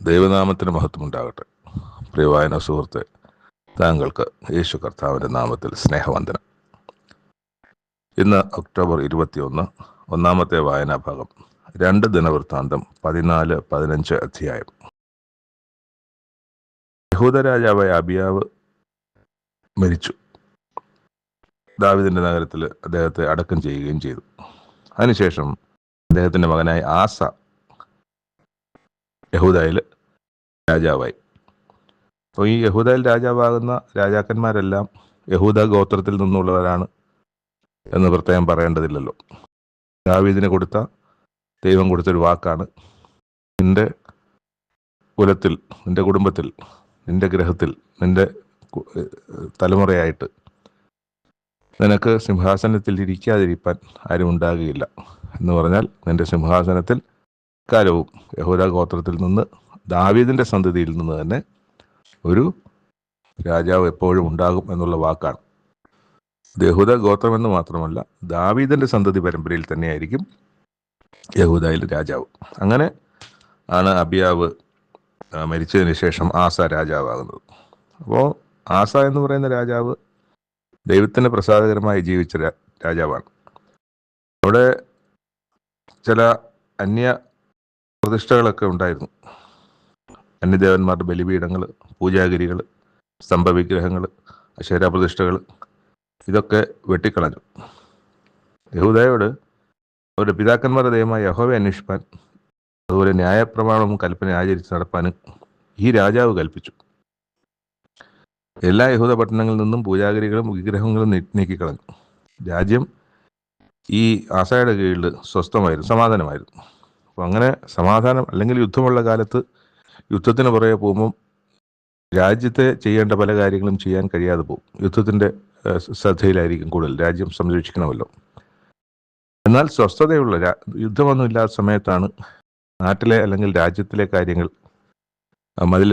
ദൈവനാമത്തിന് മഹത്വമുണ്ടാകട്ടെ. പ്രിയ വായന സുഹൃത്തെ, താങ്കൾക്ക് യേശു കർത്താവിൻ്റെ നാമത്തിൽ സ്നേഹവന്ദനം. ഇന്ന് ഒക്ടോബർ 21, ഒന്നാമത്തെ വായനാഭാഗം. 2 ദിനവൃത്താന്തം 14-15 അധ്യായം. യഹൂദ രാജാവായ അബിയാവ് മരിച്ചു. ദാവീദിന്റെ നഗരത്തിൽ അദ്ദേഹത്തെ അടക്കം ചെയ്യുകയും ചെയ്തു. അതിനുശേഷം അദ്ദേഹത്തിന്റെ മകനായ ആസ യഹൂദയിൽ രാജാവായി. അപ്പോൾ ഈ യഹൂദയിൽ രാജാവാകുന്ന രാജാക്കന്മാരെല്ലാം യഹൂദ ഗോത്രത്തിൽ നിന്നുള്ളവരാണ് എന്ന് പ്രത്യേകം പറയേണ്ടതില്ലല്ലോ. ദാവീദിന് ദൈവം കൊടുത്തൊരു വാക്കാണ്: നിന്റെ കുലത്തിൽ, നിന്റെ കുടുംബത്തിൽ, നിന്റെ ഗ്രഹത്തിൽ, നിന്റെ തലമുറയായിട്ട് നിനക്ക് സിംഹാസനത്തിൽ ഇരിക്കാതിരിക്കാൻ ആരും ഉണ്ടാകുകയില്ല എന്ന് പറഞ്ഞാൽ, നിന്റെ സിംഹാസനത്തിൽ കാലവും യഹൂദ ഗോത്രത്തിൽ നിന്ന്, ദാവീദിന്റെ സന്തതിയിൽ നിന്ന് തന്നെ ഒരു രാജാവ് എപ്പോഴും ഉണ്ടാകും എന്നുള്ള വാക്കാണ്. യഹൂദ ഗോത്രമെന്ന് മാത്രമല്ല, ദാവീദിന്റെ സന്തതി പരമ്പരയിൽ തന്നെയായിരിക്കും യഹൂദയിൽ രാജാവ്. അങ്ങനെ ആണ് അബിയാവ് മരിച്ചതിന് ശേഷം ആസ രാജാവാകുന്നത്. അപ്പോൾ ആസ എന്ന് പറയുന്ന രാജാവ് ദൈവത്തിന് പ്രസാദകരമായി ജീവിച്ച രാജാവാണ്. അവിടെ ചില അന്യ പ്രതിഷ്ഠകളൊക്കെ ഉണ്ടായിരുന്നു. അന്യദേവന്മാരുടെ ബലിപീഠങ്ങൾ, പൂജാഗിരികൾ, സ്തംഭവിഗ്രഹങ്ങൾ, അശേരാപ്രതിഷ്ഠകൾ, ഇതൊക്കെ വെട്ടിക്കളഞ്ഞു. യഹൂദയോട് അവരുടെ പിതാക്കന്മാരുടെ ദൈവമായ യഹോവയെ അന്വേഷിപ്പാൻ, അതുപോലെ ന്യായപ്രമാണവും കൽപ്പന ആചരിച്ച് നടപ്പാനും ഈ രാജാവ് കൽപ്പിച്ചു. എല്ലാ യഹൂദ പട്ടണങ്ങളിൽ നിന്നും പൂജാഗിരികളും വിഗ്രഹങ്ങളും നീക്കിക്കളഞ്ഞു. രാജ്യം ഈ ആസയുടെ കീഴിൽ സ്വസ്ഥമായിരുന്നു, സമാധാനമായിരുന്നു. അപ്പോൾ അങ്ങനെ സമാധാനം, അല്ലെങ്കിൽ യുദ്ധമുള്ള കാലത്ത് യുദ്ധത്തിന് പുറകെ പോകുമ്പം രാജ്യത്തെ ചെയ്യേണ്ട പല കാര്യങ്ങളും ചെയ്യാൻ കഴിയാതെ പോകും. യുദ്ധത്തിൻ്റെ ശ്രദ്ധയിലായിരിക്കും കൂടുതൽ. രാജ്യം സംരക്ഷിക്കണമല്ലോ. എന്നാൽ സ്വസ്ഥതയുള്ള യുദ്ധമൊന്നും ഇല്ലാത്ത സമയത്താണ് നാട്ടിലെ അല്ലെങ്കിൽ രാജ്യത്തിലെ കാര്യങ്ങൾ, മതിൽ,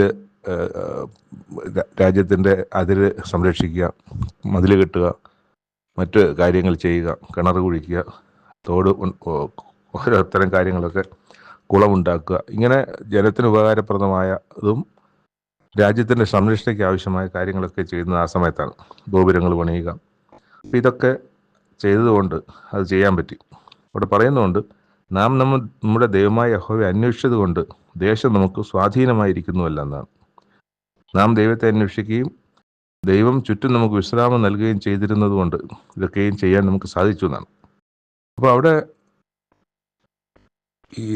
രാജ്യത്തിൻ്റെ അതിര് സംരക്ഷിക്കുക, മതിൽ കെട്ടുക, മറ്റ് കാര്യങ്ങൾ ചെയ്യുക, കിണർ കുഴിക്കുക, തോട്, ഓരോത്തരം കാര്യങ്ങളൊക്കെ, കുളമുണ്ടാക്കുക, ഇങ്ങനെ ജനത്തിന് ഉപകാരപ്രദമായതും രാജ്യത്തിൻ്റെ സംരക്ഷണയ്ക്ക് ആവശ്യമായ കാര്യങ്ങളൊക്കെ ചെയ്യുന്നത് ആ സമയത്താണ്. ഗോപുരങ്ങൾ പണിയുക. അപ്പം ഇതൊക്കെ ചെയ്തതുകൊണ്ട്, അത് ചെയ്യാൻ പറ്റി. അവിടെ പറയുന്നുണ്ട്, നാം നമ്മുടെ ദൈവമായ യഹോവയെ അന്വേഷിച്ചത് കൊണ്ട് ദേശം നമുക്ക് സ്വാധീനമായിരിക്കുന്നുവല്ല എന്നാണ്. നാം ദൈവത്തെ അന്വേഷിക്കുകയും ദൈവം ചുറ്റും നമുക്ക് വിശ്രാമം നൽകുകയും ചെയ്തിരുന്നത് കൊണ്ട് ഇതൊക്കെയും ചെയ്യാൻ നമുക്ക് സാധിച്ചു എന്നാണ്. അപ്പോൾ അവിടെ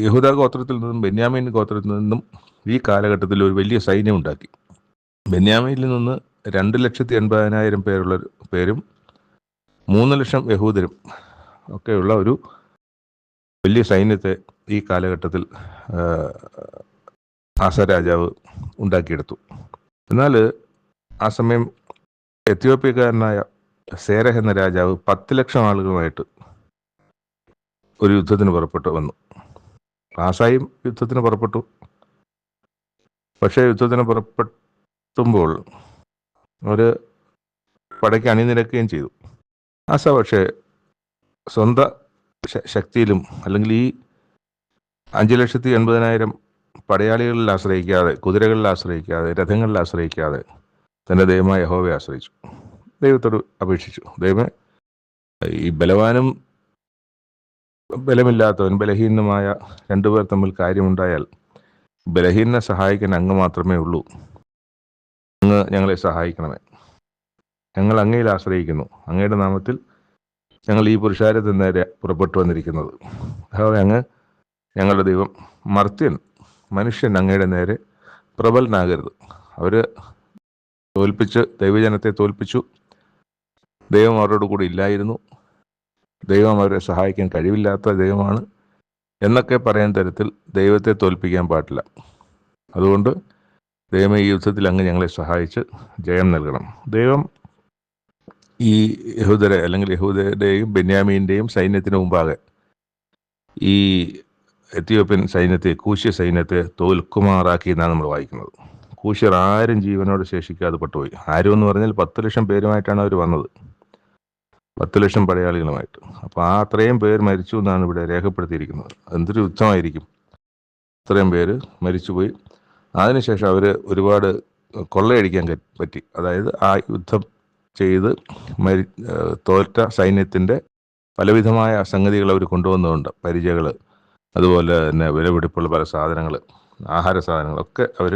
യഹൂദ ഗോത്രത്തിൽ നിന്നും ബെന്യാമീൻ ഗോത്രത്തിൽ നിന്നും ഈ കാലഘട്ടത്തിൽ ഒരു വലിയ സൈന്യം ഉണ്ടാക്കി. ബെന്യാമീനിൽ നിന്ന് 2,80,000 പേരും 3,00,000 യഹൂദരും ഒക്കെയുള്ള ഒരു വലിയ സൈന്യത്തെ ഈ കാലഘട്ടത്തിൽ ആസ രാജാവ് ഉണ്ടാക്കിയെടുത്തു. എന്നാൽ ആ സമയം എത്യോപ്യക്കാരനായ സേരഹ് എന്ന രാജാവ് 10,00,000 ആളുകളുമായിട്ട് ഒരു യുദ്ധത്തിന് പുറപ്പെട്ടു വന്നു. ആസായും യുദ്ധത്തിന് പുറപ്പെട്ടു. പക്ഷേ യുദ്ധത്തിന് പുറപ്പെട്ടുമ്പോൾ അവർ പടയ്ക്ക് അണിനിരക്കുകയും ചെയ്തു. ആസ പക്ഷേ സ്വന്തം ശക്തിയിലും, അല്ലെങ്കിൽ ഈ 5,80,000 പടയാളികളിൽ ആശ്രയിക്കാതെ, കുതിരകളിൽ ആശ്രയിക്കാതെ, രഥങ്ങളിൽ ആശ്രയിക്കാതെ തൻ്റെ ദൈവമായ യഹോവയെ ആശ്രയിച്ചു. ദൈവത്തോട് അപേക്ഷിച്ചു: ദൈവമേ, ഈ ബലവാനും ബലമില്ലാത്തവൻ, ബലഹീനമായ രണ്ടുപേർ തമ്മിൽ കാര്യമുണ്ടായാൽ ബലഹീനനെ സഹായിക്കാൻ അങ്ങ് മാത്രമേ ഉള്ളൂ. അങ്ങ് ഞങ്ങളെ സഹായിക്കണമേ. ഞങ്ങൾ അങ്ങയിൽ ആശ്രയിക്കുന്നു. അങ്ങയുടെ നാമത്തിൽ ഞങ്ങൾ ഈ പുരുഷാരത്തിൽ നേരെ പുറപ്പെട്ടു വന്നിരിക്കുന്നത്. അങ്ങ് ഞങ്ങളുടെ ദൈവം. മർത്യൻ, മനുഷ്യൻ അങ്ങയുടെ നേരെ പ്രബലനാകരുത്. അവർ ദൈവജനത്തെ തോൽപ്പിച്ചു. ദൈവം അവരോട് കൂടി ഇല്ലായിരുന്നു. ദൈവം അവരെ സഹായിക്കാൻ കഴിവില്ലാത്ത ദൈവമാണ് എന്നൊക്കെ പറയാൻ തരത്തിൽ ദൈവത്തെ തോൽപ്പിക്കാൻ പാടില്ല. അതുകൊണ്ട് ദൈവമേ, ഈ യുദ്ധത്തിൽ അങ്ങ് ഞങ്ങളെ സഹായിച്ച് ജയം നൽകണം. ദൈവം ഈ യഹൂദരെ, അല്ലെങ്കിൽ യഹൂദരുടെയും ബെന്യാമീൻ്റെയും സൈന്യത്തിന് മുമ്പാകെ ഈ എത്യോപ്യൻ സൈന്യത്തെ, കൂശ്യ സൈന്യത്തെ തോൽക്കുമാറാക്കി എന്നാണ് നമ്മൾ വായിക്കുന്നത്. കൂശ്യർ ആരും ജീവനോട് ശേഷിക്കാതെ പെട്ടുപോയി. ആരും എന്ന് പറഞ്ഞാൽ 10,00,000 പേരുമായിട്ടാണ് അവർ വന്നത്, 10,00,000 പടയാളികളുമായിട്ട്. അപ്പോൾ അത്രയും പേർ മരിച്ചു എന്നാണ് ഇവിടെ രേഖപ്പെടുത്തിയിരിക്കുന്നത്. എന്തൊരു യുദ്ധമായിരിക്കും! അത്രയും പേര് മരിച്ചുപോയി. അതിനുശേഷം അവർ ഒരുപാട് കൊള്ളയടിക്കാൻ പറ്റി. അതായത് ആ യുദ്ധം ചെയ്ത് തോറ്റ സൈന്യത്തിൻ്റെ പലവിധമായ സംഗതികൾ അവർ കൊണ്ടുവന്നുകൊണ്ട്, പരിചകൾ, അതുപോലെ തന്നെ വിലപിടിപ്പുള്ള പല സാധനങ്ങൾ, ആഹാര സാധനങ്ങളൊക്കെ അവർ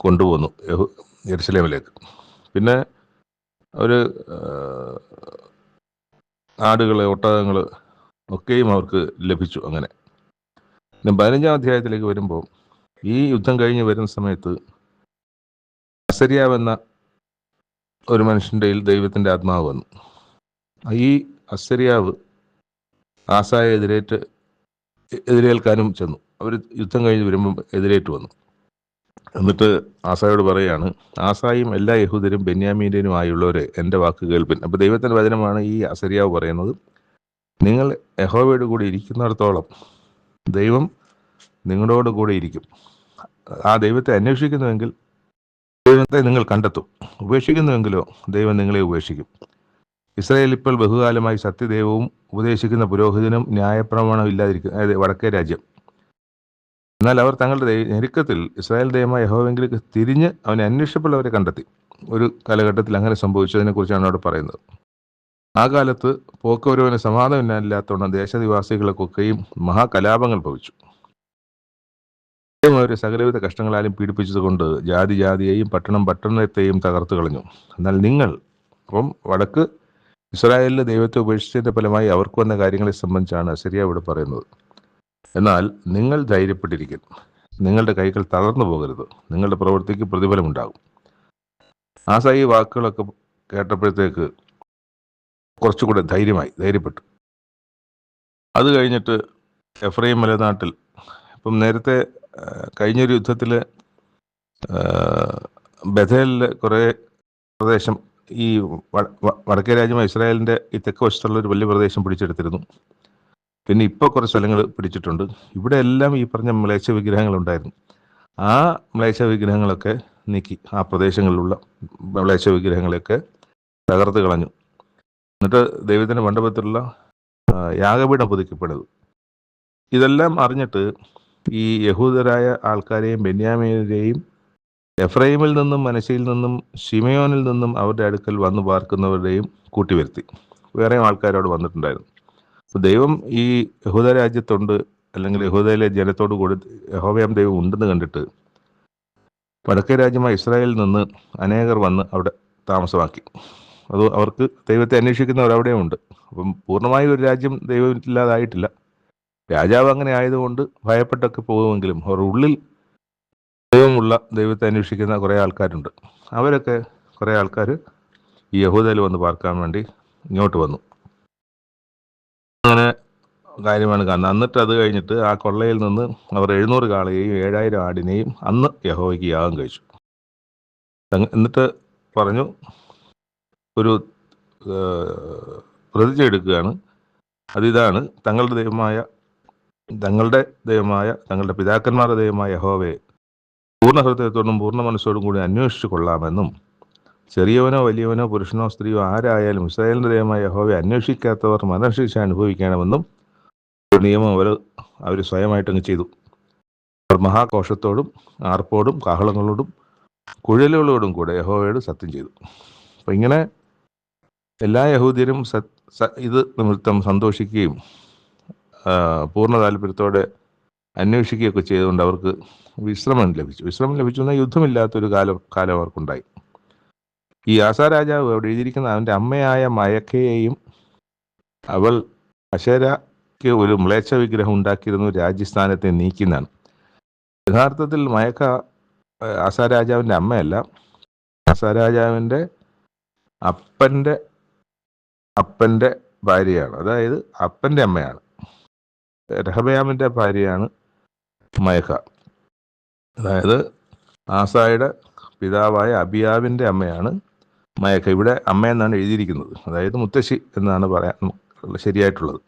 കൊണ്ടുപോന്നു യെരുശലേമിലേക്ക്. പിന്നെ അവർ ആടുകൾ, ഒട്ടകങ്ങൾ ഒക്കെയും അവർക്ക് ലഭിച്ചു. അങ്ങനെ പിന്നെ 15-ാം അധ്യായത്തിലേക്ക് വരുമ്പോൾ ഈ യുദ്ധം കഴിഞ്ഞ് വരുന്ന സമയത്ത് അസര്യാവെന്ന ഒരു മനുഷ്യൻ്റെ ദൈവത്തിൻ്റെ ആത്മാവ് വന്നു. ഈ അസര്യാവ് ആസായെ എതിരേൽക്കാനും ചെന്നു. അവർ യുദ്ധം കഴിഞ്ഞ് വരുമ്പം എതിരേറ്റ് വന്നു. എന്നിട്ട് ആസായോട് പറയുകയാണ്, ആസായും എല്ലാ യഹൂദരും ബെന്യാമീനും ആയുള്ളവരെ എൻ്റെ വാക്ക് കേൾപ്പിൻ. അപ്പോൾ ദൈവത്തിൻ്റെ വചനമാണ് ഈ അസര്യാവ് പറയുന്നത്. നിങ്ങൾ യഹോവയോട് കൂടി ഇരിക്കുന്നിടത്തോളം ദൈവം നിങ്ങളോട് കൂടെ ഇരിക്കും. ആ ദൈവത്തെ അന്വേഷിക്കുന്നുവെങ്കിൽ ദൈവത്തെ നിങ്ങൾ കണ്ടെത്തും. ഉപേക്ഷിക്കുന്നുവെങ്കിലോ ദൈവം നിങ്ങളെ ഉപേക്ഷിക്കും. ഇസ്രായേൽ ഇപ്പോൾ ബഹുകാലമായി സത്യദൈവവും ഉപദേശിക്കുന്ന പുരോഹിതനും ന്യായപ്രമാണം ഇല്ലാതിരിക്കും, അതായത് വടക്കേ രാജ്യം. എന്നാൽ അവർ തങ്ങളുടെ ഞെരുക്കത്തിൽ ഇസ്രായേൽ ദൈവമായ യഹോവയെങ്കിലേക്ക് തിരിഞ്ഞ് അവനെ അന്വേഷിച്ചപ്പോഴവരെ കണ്ടെത്തി. ഒരു കാലഘട്ടത്തിൽ അങ്ങനെ സംഭവിച്ചതിനെക്കുറിച്ചാണ് അവിടെ പറയുന്നത്. ആ കാലത്ത് പോക്കോരോവിന് സമാധാനമില്ലാത്തവണ്ണം ദേശനിവാസികൾക്കൊക്കെയും മഹാകലാപങ്ങൾ ഭവിച്ചു. അവർ സകലവിധ കഷ്ടങ്ങളാലും പീഡിപ്പിച്ചത് കൊണ്ട് ജാതി ജാതിയെയും പട്ടണത്തെയും തകർത്തു കളഞ്ഞു. എന്നാൽ നിങ്ങൾ, അപ്പം വടക്ക് ഇസ്രായേലിലെ ദൈവത്തെ ഉപേക്ഷിച്ചതിൻ്റെ ഫലമായി അവർക്ക് വന്ന കാര്യങ്ങളെ സംബന്ധിച്ചാണ് അസര്യാവ് ഇവിടെ പറയുന്നത്. എന്നാൽ നിങ്ങൾ ധൈര്യപ്പെട്ടിരിക്കും, നിങ്ങളുടെ കൈകൾ തളർന്നു പോകരുത്, നിങ്ങളുടെ പ്രവൃത്തിക്ക് പ്രതിഫലമുണ്ടാകും. ആസാ ഈ വാക്കുകളൊക്കെ കേട്ടപ്പോഴത്തേക്ക് കുറച്ചുകൂടെ ധൈര്യപ്പെട്ടു. അത് കഴിഞ്ഞിട്ട് എഫ്രൈം മലനാട്ടിൽ, ഇപ്പം നേരത്തെ കഴിഞ്ഞൊരു യുദ്ധത്തിൽ ബഥേലിൽ കുറേ പ്രദേശം, ഈ വടക്കേ രാജ്യമായ ഇസ്രായേലിൻ്റെ ഈ തെക്ക് വശത്തുള്ള ഒരു വലിയ പ്രദേശം പിടിച്ചെടുത്തിരുന്നു. പിന്നെ ഇപ്പോൾ കുറേ സ്ഥലങ്ങൾ പിടിച്ചിട്ടുണ്ട്. ഇവിടെ എല്ലാം ഈ പറഞ്ഞ മ്ലേച്ഛ വിഗ്രഹങ്ങളുണ്ടായിരുന്നു. ആ മ്ലേച്ഛ വിഗ്രഹങ്ങളൊക്കെ നീക്കി, ആ പ്രദേശങ്ങളിലുള്ള മ്ലേച്ഛ വിഗ്രഹങ്ങളെയൊക്കെ തകർത്ത് കളഞ്ഞു. എന്നിട്ട് ദൈവത്തിൻ്റെ മണ്ഡപത്തിലുള്ള യാഗപീഠം പുതുക്കപ്പെടുന്നത്. ഇതെല്ലാം അറിഞ്ഞിട്ട് ഈ യഹൂദരായ ആൾക്കാരെയും ബെന്യാമീനെയും എഫ്രൈമിൽ നിന്നും മനശ്ശയിൽ നിന്നും ശിമയോനിൽ നിന്നും അവരുടെ അടുക്കൽ വന്നു പാർക്കുന്നവരുടെയും കൂട്ടിവരുത്തി. വേറെയും ആൾക്കാരോട് വന്നിട്ടുണ്ടായിരുന്നു. അപ്പോൾ ദൈവം ഈ യഹൂദ രാജ്യത്തുണ്ട്, അല്ലെങ്കിൽ യഹൂദയിലെ ജനത്തോട് കൂടി യഹോവയാം ദൈവം ഉണ്ടെന്ന് കണ്ടിട്ട് വടക്കേ രാജ്യമായ ഇസ്രായേലിൽ നിന്ന് അനേകർ വന്ന് അവിടെ താമസമാക്കി. അത് അവർക്ക് ദൈവത്തെ അന്വേഷിക്കുന്നവർ അവിടെയും ഉണ്ട്. അപ്പം പൂർണ്ണമായി ഒരു രാജ്യം ദൈവമില്ലാതായിട്ടില്ല. രാജാവ് അങ്ങനെ ആയതുകൊണ്ട് ഭയപ്പെട്ടൊക്കെ പോകുമെങ്കിലും അവരുടെ ഉള്ളിൽ ദൈവമുള്ള ദൈവത്തെ അന്വേഷിക്കുന്ന കുറേ ആൾക്കാരുണ്ട്. അവരൊക്കെ കുറേ ആൾക്കാർ ഈ യഹൂദയിൽ വന്ന് പാർക്കാൻ വേണ്ടി ഇങ്ങോട്ട് വന്നു. അങ്ങനെ കാര്യമാണ് കാണുന്നത്. എന്നിട്ട് അത് കഴിഞ്ഞിട്ട് ആ കൊള്ളയിൽ നിന്ന് അവർ 700 കാളയെയും 7000 ആടിനെയും അന്ന് യഹോവയ്ക്ക് യാഗം കഴിച്ചു. എന്നിട്ട് പറഞ്ഞു, ഒരു പ്രതിജ്ഞ എടുക്കുകയാണ്. അതിതാണ്, തങ്ങളുടെ ദൈവമായ തങ്ങളുടെ പിതാക്കന്മാരുടെ ദൈവമായ യഹോവയെ പൂർണ്ണ ഹൃദയത്തോടും പൂർണ്ണ മനസ്സോടും കൂടി അന്വേഷിച്ചു കൊള്ളാമെന്നും, ചെറിയവനോ വലിയവനോ പുരുഷനോ സ്ത്രീയോ ആരായാലും ഇസ്രായേലിൻ്റെ ദൈവമായ യഹോവയെ അന്വേഷിക്കാത്തവർ മരണശിക്ഷ അനുഭവിക്കണമെന്നും ഒരു നിയമം അവർ സ്വയമായിട്ടങ്ങ് ചെയ്തു. അവർ മഹാഘോഷത്തോടും ആർപ്പോടും കാഹളങ്ങളോടും കുഴലുകളോടും കൂടെ യഹോവയോട് സത്യം ചെയ്തു. അപ്പം ഇങ്ങനെ എല്ലാ യഹൂദ്യരും ഇത് നിമിത്തം സന്തോഷിക്കുകയും പൂർണ്ണ താല്പര്യത്തോടെ അന്വേഷിക്കുകയൊക്കെ ചെയ്തുകൊണ്ട് അവർക്ക് വിശ്രമം ലഭിച്ചു എന്നാൽ യുദ്ധമില്ലാത്തൊരു കാലം അവർക്കുണ്ടായി. ഈ ആസാ രാജാവ് അവിടെ എഴുതിയിരിക്കുന്ന അവൻ്റെ അമ്മയായ മയക്കയെയും, അവൾ അശേരയ്ക്ക് ഒരു മ്ലേച്ഛ വിഗ്രഹം ഉണ്ടാക്കിയിരുന്നു, രാജ്യസ്ഥാനത്തെ നീക്കുന്നതാണ്. യഥാർത്ഥത്തിൽ മയക്ക ആസാ രാജാവിൻ്റെ അമ്മയല്ല, ആസാ രാജാവിൻ്റെ അപ്പൻ്റെ ഭാര്യയാണ്. അതായത് അപ്പൻ്റെ അമ്മയാണ്. രഹബയാമിൻ്റെ ഭാര്യയാണ് മയക്ക. അതായത് ആസായുടെ പിതാവായ അബിയാവിൻ്റെ അമ്മയാണ് മയക്ക. ഇവിടെ അമ്മയെന്നാണ് എഴുതിയിരിക്കുന്നത്, അതായത് മുത്തശ്ശി എന്നാണ് പറയാൻ ശരിയായിട്ടുള്ളത്.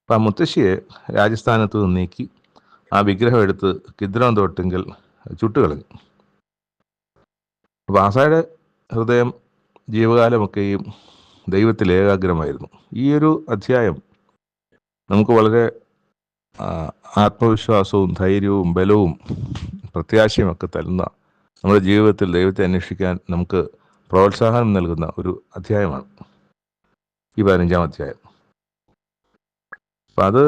അപ്പം ആ മുത്തശ്ശിയെ രാജസ്ഥാനത്ത് നിന്ന് നീക്കി ആ വിഗ്രഹം എടുത്ത് കിദ്രോൻ തോട്ടിങ്കൽ ചുട്ടുകളഞ്ഞു. അപ്പോൾ ആസായുടെ ഹൃദയം ജീവകാലമൊക്കെയും ദൈവത്തിൽ ഏകാഗ്രമായിരുന്നു. ഈ ഒരു അധ്യായം നമുക്ക് വളരെ ആത്മവിശ്വാസവും ധൈര്യവും ബലവും പ്രത്യാശയും ഒക്കെ തരുന്ന, നമ്മുടെ ജീവിതത്തിൽ ദൈവത്തെ അന്വേഷിക്കാൻ നമുക്ക് പ്രോത്സാഹനം നൽകുന്ന ഒരു അധ്യായമാണ് ഈ 15-ാം അധ്യായം. അപ്പം അത്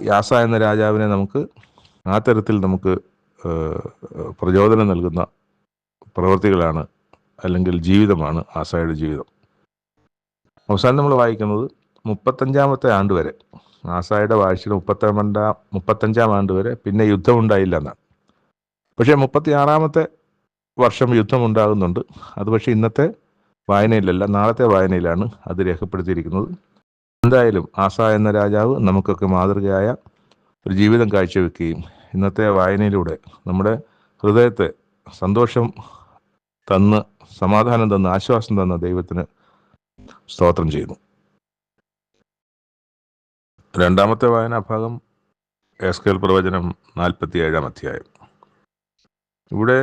യാസ എന്ന രാജാവിനെ നമുക്ക് ആ തരത്തിൽ നമുക്ക് പ്രചോദനം നൽകുന്ന പ്രവൃത്തികളാണ്, അല്ലെങ്കിൽ ജീവിതമാണ് ആസയുടെ ജീവിതം. അവസാനം നമ്മൾ വായിക്കുന്നത് 35-ാമത്തെ ആണ്ട് വരെ, ആസായുടെ വാഴ്ചയുടെ 35-ാം ആണ്ട് വരെ പിന്നെ യുദ്ധമുണ്ടായില്ല എന്നാണ്. പക്ഷേ 36-ാമത്തെ വർഷം യുദ്ധമുണ്ടാകുന്നുണ്ട്. അത് പക്ഷേ ഇന്നത്തെ വായനയിലല്ല, നാളത്തെ വായനയിലാണ് അത് രേഖപ്പെടുത്തിയിരിക്കുന്നത്. എന്തായാലും ആസ എന്ന രാജാവ് നമുക്കൊക്കെ മാതൃകയായ ഒരു ജീവിതം കാഴ്ചവെക്കുകയും ഇന്നത്തെ വായനയിലൂടെ നമ്മുടെ ഹൃദയത്തെ സന്തോഷം തന്ന്, സമാധാനം തന്ന്, ആശ്വാസം തന്ന ദൈവത്തിന് സ്തോത്രം ചെയ്യുന്നു. രണ്ടാമത്തെ വായനാഭാഗം എസ്കേൽ പ്രവചനം 47-ാം അധ്യായം. ഇവിടെ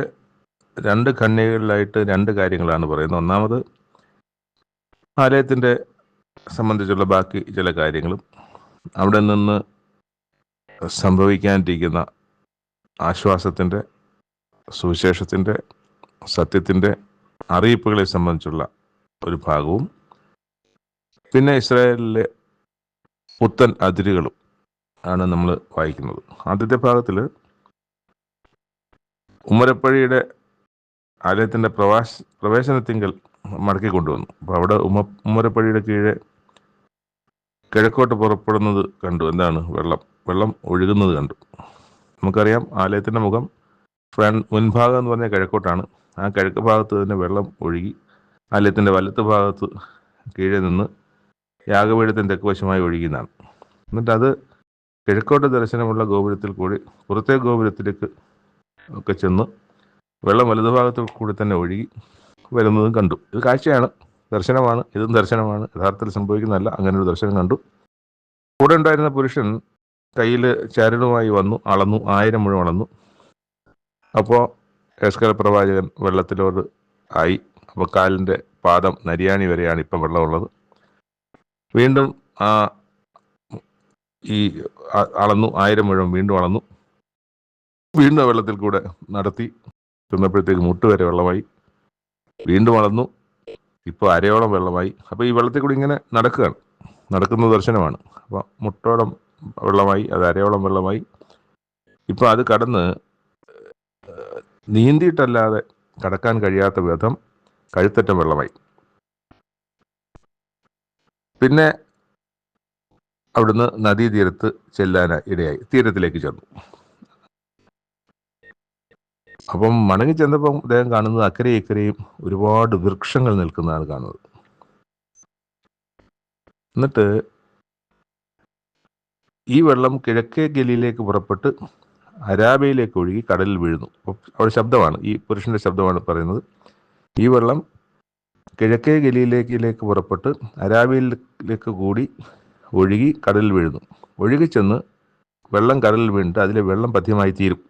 2 ഖണ്ഡികകളിലായിട്ട് 2 കാര്യങ്ങളാണ് പറയുന്നത്. ഒന്നാമത് ആലയത്തിൻ്റെ സംബന്ധിച്ചുള്ള ബാക്കി ചില കാര്യങ്ങളും അവിടെ നിന്ന് സംഭവിക്കാനിരിക്കുന്ന ആശ്വാസത്തിൻ്റെ, സുവിശേഷത്തിൻ്റെ, സത്യത്തിൻ്റെ അറിയിപ്പുകളെ സംബന്ധിച്ചുള്ള ഒരു ഭാഗവും, പിന്നെ ഇസ്രായേലിലെ പുത്തൻ അതിരുകളും ആണ് നമ്മൾ വായിക്കുന്നത്. ആദ്യത്തെ ഭാഗത്തിൽ ഉമ്മരപ്പഴിയുടെ ആലയത്തിൻ്റെ പ്രവേശനത്തിങ്കൽ മടക്കി കൊണ്ടുവന്നു. അപ്പോൾ അവിടെ ഉമ്മരപ്പഴിയുടെ കീഴെ കിഴക്കോട്ട് പുറപ്പെടുന്നത് കണ്ടു. എന്താണ്? വെള്ളം ഒഴുകുന്നത് കണ്ടു. നമുക്കറിയാം ആലയത്തിൻ്റെ മുഖം മുൻഭാഗം എന്ന് പറഞ്ഞാൽ കിഴക്കോട്ടാണ്. ആ കിഴക്ക് ഭാഗത്ത് തന്നെ വെള്ളം ഒഴുകി ആലയത്തിൻ്റെ വലത്ത് ഭാഗത്ത് കീഴെ നിന്ന് യാഗപീഠത്തിൻ്റെ തെക്കുവശമായി ഒഴുകിയെന്നാണ്. എന്നിട്ട് അത് കിഴക്കോട്ട് ദർശനമുള്ള ഗോപുരത്തിൽ കൂടി പുറത്തെ ഗോപുരത്തിലേക്ക് ഒക്കെ ചെന്ന് വെള്ളം വലതുഭാഗത്ത് കൂടി തന്നെ ഒഴുകി വരുന്നതും കണ്ടു. ഇത് കാഴ്ചയാണ്, ദർശനമാണ്. ഇതും ദർശനമാണ്, യഥാർത്ഥത്തിൽ സംഭവിക്കുന്നതല്ല. അങ്ങനെ ഒരു ദർശനം കണ്ടു. കൂടെ ഉണ്ടായിരുന്ന പുരുഷൻ കയ്യിൽ ചരടുമായി വന്നു, അളന്നു, 1000 മുഴം അളന്നു. അപ്പോൾ എസ്കേൽ പ്രവാചകൻ വെള്ളത്തിലോട് ആയി. അപ്പോൾ കാലിൻ്റെ പാദം നരിയാണി വരെയാണ് ഇപ്പം വെള്ളമുള്ളത്. വീണ്ടും അളന്നു, 1000 മുഴം വീണ്ടും അളന്നു. വീണ്ടും വെള്ളത്തിൽ കൂടെ നടത്തി ചെന്നപ്പോഴത്തേക്ക് മുട്ടുവരെ വെള്ളമായി. വീണ്ടും അളന്നു, ഇപ്പോൾ അരയോളം വെള്ളമായി. അപ്പോൾ ഈ വെള്ളത്തിൽ കൂടി ഇങ്ങനെ നടക്കുന്ന ദർശനമാണ്. അപ്പോൾ മുട്ടോളം വെള്ളമായി, അത് അരയോളം വെള്ളമായി. ഇപ്പോൾ അത് കടന്ന് നീന്തിയിട്ടല്ലാതെ കടക്കാൻ കഴിയാത്ത വിധം കഴുത്തറ്റം വെള്ളമായി. പിന്നെ അവിടുന്ന് നദീതീരത്ത് ചെല്ലാൻ ഇടയായി, തീരത്തിലേക്ക് ചെന്നു. അപ്പം മടങ്ങി ചെന്നപ്പം അദ്ദേഹം കാണുന്നത് അക്കരെ ഇക്കരെയും ഒരുപാട് വൃക്ഷങ്ങൾ നിൽക്കുന്നതാണ് കാണുന്നത്. എന്നിട്ട് ഈ വെള്ളം കിഴക്കേ ഗലിയിലേക്ക് പുറപ്പെട്ട് അരാബയിലേക്ക് ഒഴുകി കടലിൽ വീഴുന്നു. അവിടെ ശബ്ദമാണ്, ഈ പുരുഷന്റെ ശബ്ദമാണ് പറയുന്നത്. ഈ വെള്ളം കിഴക്കേ ഗലിയിലേക്ക് പുറപ്പെട്ട് അരാബയിലേക്ക് കൂടി ഒഴുകി കടലിൽ വീഴുന്നു. ഒഴുകി ചെന്ന് വെള്ളം കടലിൽ വീണിട്ട് അതിലെ വെള്ളം പഥ്യമായി തീരും.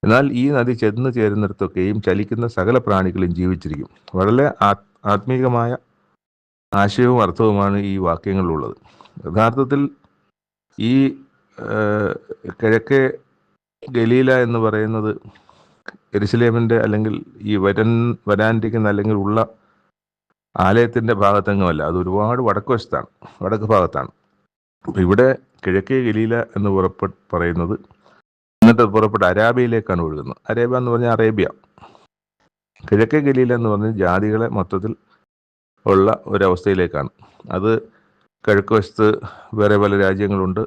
എന്നാൽ ഈ നദി ചെന്ന് ചേരുന്നിടത്തൊക്കെയും ചലിക്കുന്ന സകല പ്രാണികളും ജീവിച്ചിരിക്കും. വളരെ ആത്മീകമായ ആശയവും അർത്ഥവുമാണ് ഈ വാക്യങ്ങളിലുള്ളത്. യഥാർത്ഥത്തിൽ ഈ കിഴക്കേ ഗലീല എന്ന് പറയുന്നത് യെരുശലേമിൻ്റെ അല്ലെങ്കിൽ ഈ വരാനിരിക്കുന്ന അല്ലെങ്കിൽ ഉള്ള ആലയത്തിൻ്റെ ഭാഗത്തെങ്ങുമല്ല. അത് ഒരുപാട് വടക്ക് ഭാഗത്താണ്. അപ്പം ഇവിടെ കിഴക്കേ ഗലീല എന്ന് പറയുന്നത്, എന്നിട്ട് പുറപ്പെട്ട് അരാബിയയിലേക്കാണ് ഒഴുകുന്നത്. അരേബ്യ എന്ന് പറഞ്ഞാൽ അറേബ്യ. കിഴക്കേ ഗലീല എന്ന് പറഞ്ഞാൽ ജാതികളെ മൊത്തത്തിൽ ഉള്ള ഒരവസ്ഥയിലേക്കാണ്. അത് കിഴക്ക് വശത്ത് വേറെ പല രാജ്യങ്ങളുണ്ട്.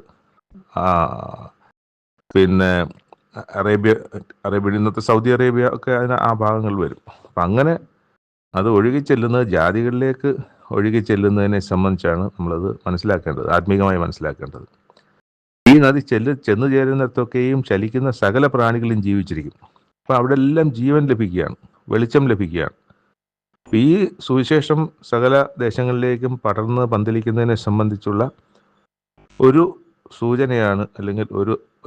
പിന്നെ അറേബ്യ ഇന്നത്തെ സൗദി അറേബ്യ ഒക്കെ അതിന് ആ ഭാഗങ്ങളിൽ വരും. അപ്പം അങ്ങനെ അത് ഒഴുകിച്ചെല്ലുന്നത് ജാതികളിലേക്ക് ഒഴുകിച്ചെല്ലുന്നതിനെ സംബന്ധിച്ചാണ് നമ്മളത് മനസ്സിലാക്കേണ്ടത്, ആത്മീകമായി മനസ്സിലാക്കേണ്ടത്. ഈ നദി ചെന്നു ചേരുന്നിടത്തൊക്കെയും ചലിക്കുന്ന സകല പ്രാണികളും ജീവിച്ചിരിക്കും. അപ്പം അവിടെ എല്ലാം ജീവൻ ലഭിക്കുകയാണ്, വെളിച്ചം ലഭിക്കുകയാണ്. ഈ സുവിശേഷം സകല ദേശങ്ങളിലേക്കും പടർന്ന് പന്തലിക്കുന്നതിനെ സംബന്ധിച്ചുള്ള ഒരു സൂചനയാണ്, അല്ലെങ്കിൽ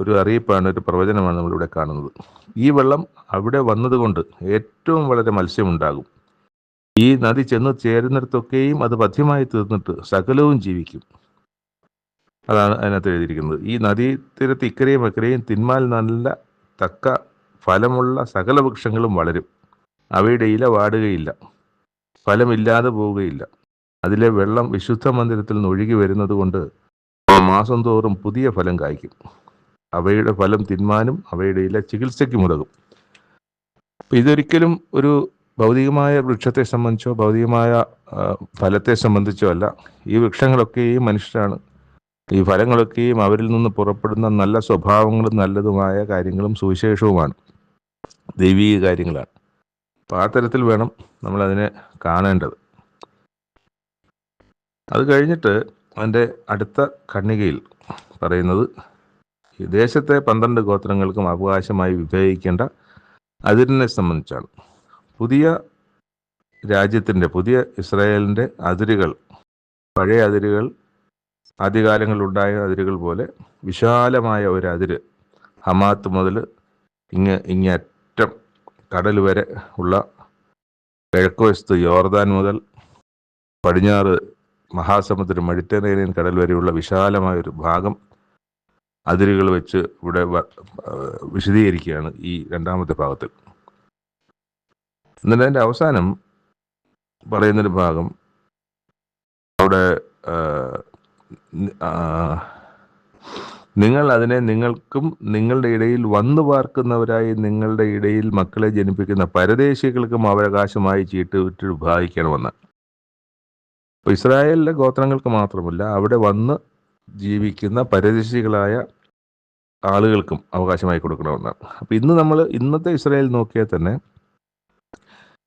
ഒരു അറിയിപ്പാണ്, ഒരു പ്രവചനമാണ് നമ്മളിവിടെ കാണുന്നത്. ഈ വെള്ളം അവിടെ വന്നതുകൊണ്ട് ഏറ്റവും വളരെ മത്സ്യമുണ്ടാകും. ഈ നദി ചെന്ന് ചേരുന്നിടത്തൊക്കെയും അത് പഥ്യമായി തീർന്നിട്ട് സകലവും ജീവിക്കും. അതാണ് അതിനകത്ത് എഴുതിയിരിക്കുന്നത്. ഈ നദീ തീരത്ത് ഇക്കരെയും അക്കരെയും തിന്മാൽ നല്ല തക്ക ഫലമുള്ള സകല വൃക്ഷങ്ങളും വളരും. അവയുടെ ഇല വാടുകയില്ല, ഫലമില്ലാതെ പോവുകയില്ല. അതിലെ വെള്ളം വിശുദ്ധ മന്ദിരത്തിൽ നിന്ന് ഒഴുകി വരുന്നത് കൊണ്ട് മാസം തോറും പുതിയ ഫലം കായ്ക്കും. അവയുടെ ഫലം തിന്മാനും അവയുടെ ഇല ചികിത്സയ്ക്കും ഉതകും. ഇതൊരിക്കലും ഒരു ഭൗതികമായ വൃക്ഷത്തെ സംബന്ധിച്ചോ ഭൗതികമായ ഫലത്തെ സംബന്ധിച്ചോ അല്ല. ഈ വൃക്ഷങ്ങളൊക്കെയും മനുഷ്യരാണ്. ഈ ഫലങ്ങളൊക്കെയും അവരിൽ നിന്ന് പുറപ്പെടുന്ന നല്ല സ്വഭാവങ്ങളും നല്ലതുമായ കാര്യങ്ങളും സുവിശേഷവുമാണ്, ദൈവീക കാര്യങ്ങളാണ്. അപ്പം ആ തരത്തിൽ വേണം നമ്മളതിനെ കാണേണ്ടത്. അത് കഴിഞ്ഞിട്ട് അതിൻ്റെ അടുത്ത ഖണ്ഡികയിൽ പറയുന്നത് ഈ ദേശത്തെ 12 ഗോത്രങ്ങൾക്കും അവകാശമായി വിഭജിക്കേണ്ട അതിരിനെ സംബന്ധിച്ചാണ്. പുതിയ രാജ്യത്തിൻ്റെ, പുതിയ ഇസ്രായേലിൻ്റെ അതിരുകൾ, പഴയ അതിരുകൾ, ആദ്യകാലങ്ങളിലുണ്ടായ അതിരുകൾ പോലെ വിശാലമായ ഒരു അതിര്, ഹമാത്ത് മുതൽ ഇങ്ങറ്റം കടൽ വരെ ഉള്ള, കിഴക്കുവശത്ത് യോർദാൻ മുതൽ പടിഞ്ഞാറ് മഹാസമുദ്രം മെഡിറ്ററേനിയൻ കടൽ വരെയുള്ള വിശാലമായൊരു ഭാഗം അതിരുകൾ വെച്ച് ഇവിടെ വിശദീകരിക്കുകയാണ് ഈ രണ്ടാമത്തെ ഭാഗത്തിൽ. എന്നിട്ട് അതിൻ്റെ അവസാനം പറയുന്നൊരു ഭാഗം അവിടെ നിങ്ങൾ അതിനെ നിങ്ങൾക്കും നിങ്ങളുടെ ഇടയിൽ വന്നു പാർക്കുന്നവരായി നിങ്ങളുടെ ഇടയിൽ മക്കളെ ജനിപ്പിക്കുന്ന പരദേശികൾക്കും അവകാശമായി ചീട്ട് വിഭാഗിക്കണമെന്ന്. അപ്പോൾ ഇസ്രായേലിലെ ഗോത്രങ്ങൾക്ക് മാത്രമല്ല, അവിടെ വന്ന് ജീവിക്കുന്ന പരദേശികളായ ആളുകൾക്കും അവകാശമായി കൊടുക്കണമെന്നാണ്. അപ്പം ഇന്നത്തെ ഇസ്രായേൽ നോക്കിയാൽ തന്നെ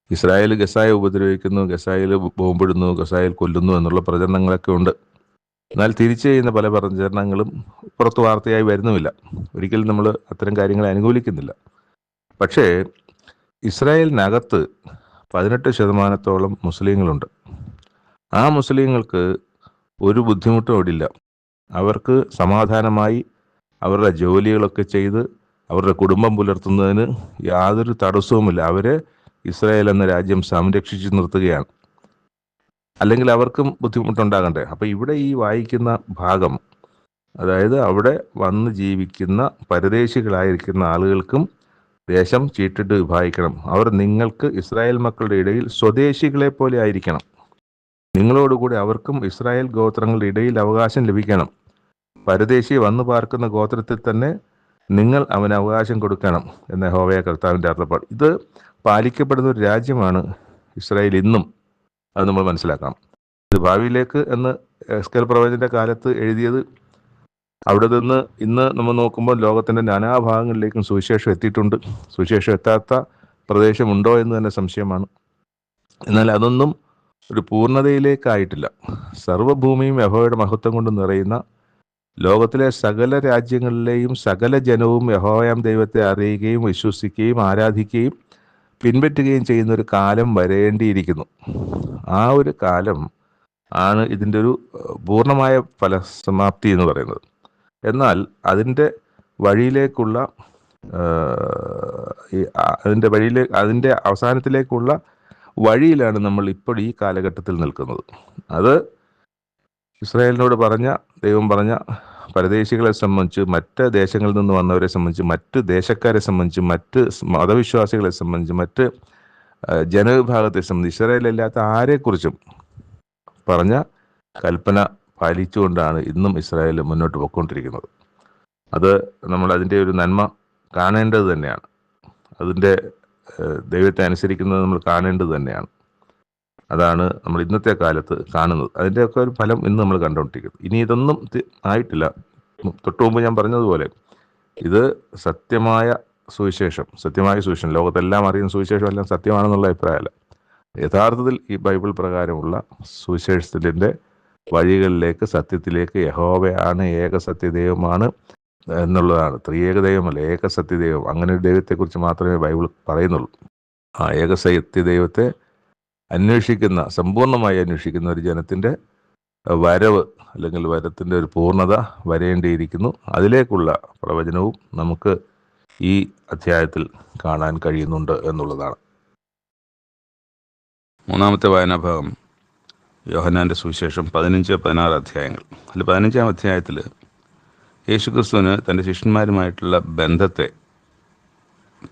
ഇസ്രായേൽ ഗസായെ ഉപദ്രവിക്കുന്നു, ഗസായിൽ ബോംബിടുന്നു, ഗസായിൽ കൊല്ലുന്നു എന്നുള്ള പ്രചരണങ്ങളൊക്കെ ഉണ്ട്. എന്നാൽ തിരിച്ചു ചെയ്യുന്ന പല പ്രചരണങ്ങളും പുറത്ത് വാർത്തയായി വരുന്നുമില്ല. ഒരിക്കലും നമ്മൾ അത്തരം കാര്യങ്ങളെ അനുകൂലിക്കുന്നില്ല. പക്ഷേ ഇസ്രായേലിനകത്ത് 18% മുസ്ലിങ്ങളുണ്ട്. ആ മുസ്ലിങ്ങൾക്ക് ഒരു ബുദ്ധിമുട്ടും അവിടില്ല. അവർക്ക് സമാധാനമായി അവരുടെ ജോലികളൊക്കെ ചെയ്ത് അവരുടെ കുടുംബം പുലർത്തുന്നതിന് യാതൊരു തടസ്സവുമില്ല. അവരെ ഇസ്രായേൽ എന്ന രാജ്യം സംരക്ഷിച്ചു നിർത്തുകയാണ്. അല്ലെങ്കിൽ അവർക്കും ബുദ്ധിമുട്ടുണ്ടാകണ്ടേ? അപ്പം ഇവിടെ ഈ വായിക്കുന്ന ഭാഗം, അതായത് അവിടെ വന്ന് ജീവിക്കുന്ന പരദേശികളായിരിക്കുന്ന ആളുകൾക്കും ദേശം ചീട്ടിട്ട് വിഭാഗിക്കണം. അവർ നിങ്ങൾക്ക് ഇസ്രായേൽ മക്കളുടെ ഇടയിൽ സ്വദേശികളെ പോലെ ആയിരിക്കണം. നിങ്ങളോടുകൂടി അവർക്കും ഇസ്രായേൽ ഗോത്രങ്ങളുടെ ഇടയിൽ അവകാശം ലഭിക്കണം. പരദേശി വന്നു പാർക്കുന്ന ഗോത്രത്തിൽ തന്നെ നിങ്ങൾ അവന് അവകാശം കൊടുക്കണം എന്ന യഹോവയായ കർത്താവിൻ്റെ അരുളപ്പാട്. ഇത് പാലിക്കപ്പെടുന്ന ഒരു രാജ്യമാണ് ഇസ്രായേൽ ഇന്നും. അത് നമ്മൾ മനസ്സിലാക്കണം. ഇത് ഭാവിയിലേക്ക് എന്ന് എസ്കേൽ പ്രവചൻ്റെ കാലത്ത് എഴുതിയത്. അവിടെ നിന്ന് ഇന്ന് നമ്മൾ നോക്കുമ്പോൾ ലോകത്തിൻ്റെ നാനാഭാഗങ്ങളിലേക്കും സുവിശേഷം എത്തിയിട്ടുണ്ട്. സുവിശേഷം എത്താത്ത പ്രദേശമുണ്ടോ എന്ന് തന്നെ സംശയമാണ്. എന്നാൽ അതൊന്നും ഒരു പൂർണ്ണതയിലേക്കായിട്ടില്ല. സർവ്വഭൂമിയും യഹോവയുടെ മഹത്വം കൊണ്ട് നിറയുന്ന ലോകത്തിലെ സകല രാജ്യങ്ങളിലെയും സകല ജനവും യഹോവയാം ദൈവത്തെ അറിയുകയും വിശ്വസിക്കുകയും ആരാധിക്കുകയും പിൻപറ്റുകയും ചെയ്യുന്ന ഒരു കാലം വരേണ്ടിയിരിക്കുന്നു. ആ ഒരു കാലം ആണ് ഇതിൻ്റെ ഒരു പൂർണ്ണമായ ഫലസമാപ്തി എന്ന് പറയുന്നത്. എന്നാൽ അതിൻ്റെ വഴിയിലേക്കുള്ള അതിൻ്റെ അവസാനത്തിലേക്കുള്ള വഴിയിലാണ് നമ്മൾ ഇപ്പോൾ ഈ കാലഘട്ടത്തിൽ നിൽക്കുന്നത്. അത് ഇസ്രായേലിനോട് ദൈവം പറഞ്ഞ പരദേശികളെ സംബന്ധിച്ച്, മറ്റ് ദേശങ്ങളിൽ നിന്ന് വന്നവരെ സംബന്ധിച്ച്, മറ്റ് ദേശക്കാരെ സംബന്ധിച്ച്, മറ്റ് മതവിശ്വാസികളെ സംബന്ധിച്ച്, മറ്റ് ജനവിഭാഗത്തെ സംബന്ധിച്ച്, ഇസ്രായേലല്ലാത്ത ആരെക്കുറിച്ചും പറഞ്ഞ കൽപ്പന പാലിച്ചുകൊണ്ടാണ് ഇന്നും ഇസ്രായേൽ മുന്നോട്ട് പോയിക്കൊണ്ടിരിക്കുന്നത്. അത് നമ്മൾ അതിൻ്റെ ഒരു നന്മ കാണേണ്ടത് തന്നെയാണ്. അതിൻ്റെ ദൈവത്തെ അനുസരിക്കുന്നത് നമ്മൾ കാണേണ്ടത് തന്നെയാണ്. അതാണ് നമ്മൾ ഇന്നത്തെ കാലത്ത് കാണുന്നത്. അതിൻ്റെയൊക്കെ ഒരു ഫലം ഇന്ന് നമ്മൾ കണ്ടുകൊണ്ടിരിക്കുന്നത്. ഇനി ഇതൊന്നും ആയിട്ടില്ല. തൊട്ടു മുമ്പ് ഞാൻ പറഞ്ഞതുപോലെ ഇത് സത്യമായ സുവിശേഷം, ലോകത്തെല്ലാം അറിയുന്ന സുവിശേഷം എല്ലാം സത്യമാണെന്നുള്ള അഭിപ്രായമല്ല. യഥാർത്ഥത്തിൽ ഈ ബൈബിൾ പ്രകാരമുള്ള സുവിശേഷത്തിൻ്റെ വഴികളിലേക്ക്, സത്യത്തിലേക്ക്, യഹോവയാണ് ഏക സത്യദൈവമാണ് എന്നുള്ളതാണ്. ത്രിയേക ദൈവമല്ല, ഏക സത്യദൈവം. അങ്ങനെ ഒരു ദൈവത്തെക്കുറിച്ച് മാത്രമേ ബൈബിൾ പറയുന്നുള്ളൂ. ആ ഏക സത്യദൈവത്തെ സമ്പൂർണ്ണമായി അന്വേഷിക്കുന്ന ഒരു ജനത്തിൻ്റെ വരവ്, അല്ലെങ്കിൽ വരത്തിൻ്റെ ഒരു പൂർണ്ണത വരേണ്ടിയിരിക്കുന്നു. അതിലേക്കുള്ള പ്രവചനവും നമുക്ക് ഈ അധ്യായത്തിൽ കാണാൻ കഴിയുന്നുണ്ട് എന്നുള്ളതാണ്. മൂന്നാമത്തെ വായനാഭാഗം യോഹന്നാൻ്റെ സുവിശേഷം 15-16 അധ്യായങ്ങൾ. അതിൽ 15-ാം അധ്യായത്തിൽ യേശുക്രിസ്തുവിന് തൻ്റെ ശിഷ്യന്മാരുമായിട്ടുള്ള ബന്ധത്തെ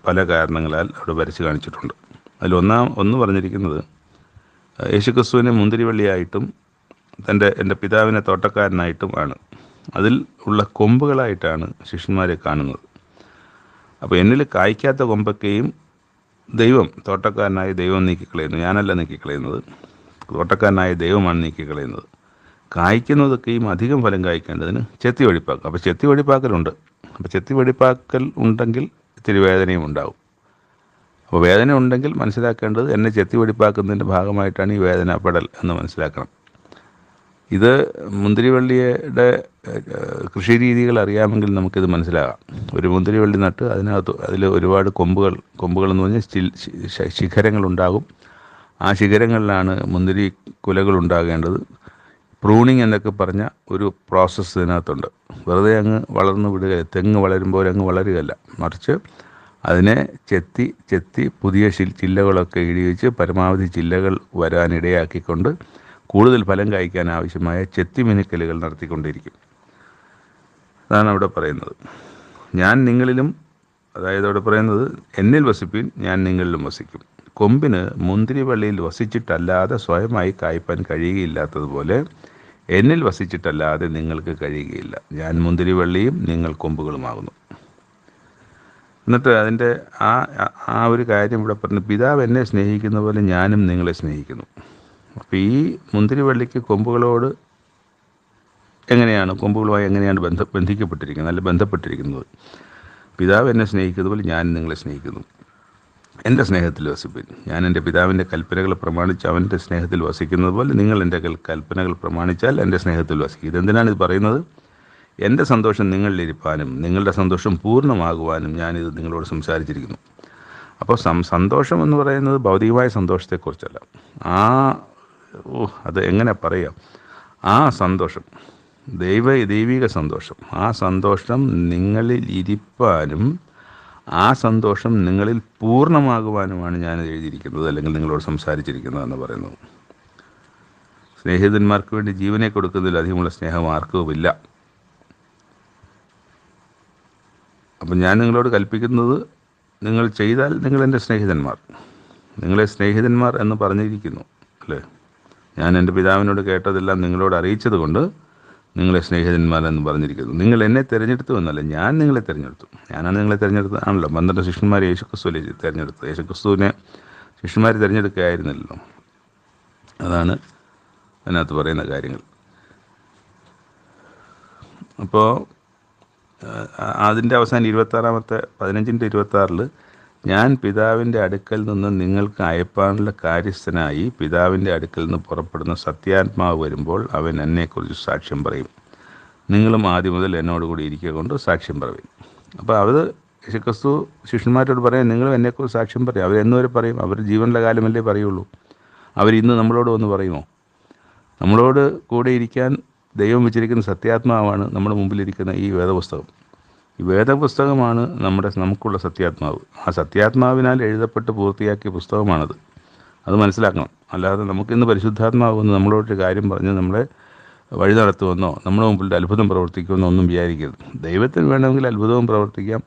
പല കാരണങ്ങളാൽ അവിടെ വരച്ച് കാണിച്ചിട്ടുണ്ട്. ഒന്ന് പറഞ്ഞിരിക്കുന്നത് യേശുക്രിസ്തുവിനെ മുന്തിരിവള്ളിയായിട്ടും എൻ്റെ പിതാവിനെ തോട്ടക്കാരനായിട്ടും ആണ്. അതിൽ ഉള്ള കൊമ്പുകളായിട്ടാണ് ശിഷ്യന്മാരെ കാണുന്നത്. അപ്പോൾ എന്നിൽ കായ്ക്കാത്ത കൊമ്പൊക്കെയും ദൈവം, തോട്ടക്കാരനായ ദൈവം നീക്കിക്കളയുന്നു. ഞാനല്ല നീക്കിക്കളയുന്നത്, തോട്ടക്കാരനായ ദൈവമാണ് നീക്കിക്കളയുന്നത്. കായ്ക്കുന്നതൊക്കെയും അധികം ഫലം കായ്ക്കേണ്ടതിന് ചെത്തി വെടിപ്പാക്കും. അപ്പോൾ ചെത്തി വെടിപ്പാക്കലുണ്ട്. അപ്പോൾ ചെത്തി വെടിപ്പാക്കൽ ഉണ്ടെങ്കിൽ ഇത്തിരി വേദനയും ഉണ്ടാവും. അപ്പോൾ വേദന ഉണ്ടെങ്കിൽ മനസ്സിലാക്കേണ്ടത് എന്നെ ചെത്തി വെടിപ്പാക്കുന്നതിൻ്റെ ഭാഗമായിട്ടാണ് ഈ വേദനപ്പെടൽ എന്ന് മനസ്സിലാക്കണം. ഇത് മുന്തിരിവള്ളിയുടെ കൃഷി രീതികൾ അറിയാമെങ്കിൽ നമുക്കിത് മനസ്സിലാകാം. ഒരു മുന്തിരിവള്ളി നട്ട് അതിൽ ഒരുപാട് കൊമ്പുകൾ എന്ന് പറഞ്ഞാൽ ശിഖരങ്ങളുണ്ടാകും. ആ ശിഖരങ്ങളിലാണ് മുന്തിരി കുലകൾ ഉണ്ടാകേണ്ടത്. പ്രൂണിങ് എന്നൊക്കെ പറഞ്ഞ ഒരു പ്രോസസ്സ് ഇതിനകത്തുണ്ട്. വെറുതെ അങ്ങ് വളർന്നു വിടുക, തെങ്ങ് വളരുമ്പോൾ അങ്ങ് വളരുകയല്ല, മറിച്ച് അതിനെ ചെത്തി പുതിയ ചില്ലകളൊക്കെ ഇടിയിച്ച് പരമാവധി ചില്ലകൾ വരാനിടയാക്കിക്കൊണ്ട് കൂടുതൽ ഫലം കായ്ക്കാൻ ആവശ്യമായ ചെത്തി മിനുക്കലുകൾ നടത്തിക്കൊണ്ടിരിക്കും. അതാണ് അവിടെ പറയുന്നത്. ഞാൻ നിങ്ങളിലും, അതായത് അവിടെ പറയുന്നത് എന്നിൽ വസിപ്പിൻ, ഞാൻ നിങ്ങളിലും വസിക്കും. കൊമ്പിന് മുന്തിരിവള്ളിയിൽ വസിച്ചിട്ടല്ലാതെ സ്വയമായി കായ്പാൻ കഴിയുകയില്ലാത്തതുപോലെ എന്നിൽ വസിച്ചിട്ടല്ലാതെ നിങ്ങൾക്ക് കഴിയുകയില്ല. ഞാൻ മുന്തിരിവള്ളിയും നിങ്ങൾ കൊമ്പുകളുമാകുന്നു. എന്നിട്ട് അതിൻ്റെ ആ ഒരു കാര്യം ഇവിടെ പറഞ്ഞു, പിതാവ് എന്നെ സ്നേഹിക്കുന്ന പോലെ ഞാനും നിങ്ങളെ സ്നേഹിക്കുന്നു. അപ്പോൾ ഈ മുന്തിരിവള്ളിക്ക് കൊമ്പുകളുമായി എങ്ങനെയാണ് ബന്ധിക്കപ്പെട്ടിരിക്കുന്നത്, അല്ല ബന്ധപ്പെട്ടിരിക്കുന്നത്? പിതാവ് എന്നെ സ്നേഹിക്കുന്നത് പോലെ ഞാൻ നിങ്ങളെ സ്നേഹിക്കുന്നു. എൻ്റെ സ്നേഹത്തിൽ വസിപ്പിൻ. ഞാൻ എൻ്റെ പിതാവിൻ്റെ കൽപ്പനകൾ പ്രമാണിച്ച് അവൻ്റെ സ്നേഹത്തിൽ വസിക്കുന്നത് പോലെ നിങ്ങൾ എൻ്റെ കൽപ്പനകൾ പ്രമാണിച്ചാൽ എൻ്റെ സ്നേഹത്തിൽ വസിക്കും. ഇതെന്തിനാണ് ഇത് പറയുന്നത്? എൻ്റെ സന്തോഷം നിങ്ങളിലിരിപ്പാനും നിങ്ങളുടെ സന്തോഷം പൂർണ്ണമാകുവാനും ഞാനിത് നിങ്ങളോട് സംസാരിച്ചിരിക്കുന്നു. അപ്പോൾ സന്തോഷം എന്ന് പറയുന്നത് ഭൗതികമായ സന്തോഷത്തെക്കുറിച്ചല്ല. അത് എങ്ങനെ പറയാം? ആ സന്തോഷം, ദൈവിക സന്തോഷം, ആ സന്തോഷം നിങ്ങളിൽ ഇരിപ്പാനും ആ സന്തോഷം നിങ്ങളിൽ പൂർണ്ണമാകുവാനുമാണ് ഞാൻ എഴുതിയിരിക്കുന്നത്, അല്ലെങ്കിൽ നിങ്ങളോട് സംസാരിച്ചിരിക്കുന്നത് എന്ന് പറയുന്നത്. സ്നേഹിതന്മാർക്ക് വേണ്ടി ജീവനെ കൊടുക്കുന്നതിൽ അധികമുള്ള സ്നേഹം ആർക്കുമില്ല. അപ്പം ഞാൻ നിങ്ങളോട് കൽപ്പിക്കുന്നത് നിങ്ങൾ ചെയ്താൽ നിങ്ങൾ എൻ്റെ സ്നേഹിതന്മാർ. നിങ്ങളെ സ്നേഹിതന്മാർ എന്ന് പറഞ്ഞിരിക്കുന്നു അല്ലേ? ഞാൻ എൻ്റെ പിതാവിനോട് കേട്ടതെല്ലാം നിങ്ങളോട് അറിയിച്ചത് കൊണ്ട് നിങ്ങളെ സ്നേഹിതന്മാരെന്ന് പറഞ്ഞിരിക്കുന്നു. നിങ്ങൾ എന്നെ തിരഞ്ഞെടുത്തു എന്നല്ല, ഞാൻ നിങ്ങളെ തിരഞ്ഞെടുത്തു. ഞാനാണ് നിങ്ങളെ തിരഞ്ഞെടുത്തതാണല്ലോ. 12 ശിഷ്യന്മാരെ യേശുക്രിസ്തുവിനെ തിരഞ്ഞെടുത്തു. യേശുക്രിസ്തുവിനെ ശിഷ്യന്മാർ തിരഞ്ഞെടുക്കുകയായിരുന്നല്ലോ. അതാണ് അതിനകത്ത് പറയുന്ന കാര്യങ്ങൾ. അപ്പോൾ അതിൻ്റെ അവസാനം 15-26 ഞാൻ പിതാവിൻ്റെ അടുക്കൽ നിന്ന് നിങ്ങൾക്ക് അയപ്പാനുള്ള കാര്യസ്ഥനായി പിതാവിൻ്റെ അടുക്കൽ നിന്ന് പുറപ്പെടുന്ന സത്യാത്മാവ് വരുമ്പോൾ അവൻ എന്നെക്കുറിച്ച് സാക്ഷ്യം പറയും. നിങ്ങളും ആദ്യം മുതൽ എന്നോടുകൂടി ഇരിക്കുക കൊണ്ട് സാക്ഷ്യം പറയും. അപ്പോൾ അത് യേശുക്രിസ്തു ശിഷ്യന്മാരോട് പറയും, നിങ്ങളും എന്നെക്കുറിച്ച് സാക്ഷ്യം പറയും. അവരെന്നുവരെ പറയും? അവർ ജീവനുള്ള കാലമല്ലേ പറയുള്ളൂ. അവരിന്ന് നമ്മളോട് വന്ന് പറയുമോ? നമ്മളോട് കൂടെ ഇരിക്കാൻ ദൈവം വെച്ചിരിക്കുന്ന സത്യാത്മാവാണ് നമ്മുടെ മുമ്പിലിരിക്കുന്ന ഈ വേദപുസ്തകം. ഈ വേദപുസ്തകമാണ് നമുക്കുള്ള സത്യാത്മാവ്. ആ സത്യാത്മാവിനാൽ എഴുതപ്പെട്ട് പൂർത്തിയാക്കിയ പുസ്തകമാണത്. അത് മനസ്സിലാക്കണം. അല്ലാതെ നമുക്കിന്ന് പരിശുദ്ധാത്മാവ് വന്ന് നമ്മളോടൊരു കാര്യം പറഞ്ഞ് നമ്മളെ വഴി നടത്തുമെന്നോ നമ്മുടെ മുമ്പിൽ അത്ഭുതം പ്രവർത്തിക്കുമെന്നോ ഒന്നും വിചാരിക്കരുത്. ദൈവത്തിന് വേണമെങ്കിൽ അത്ഭുതവും പ്രവർത്തിക്കാം,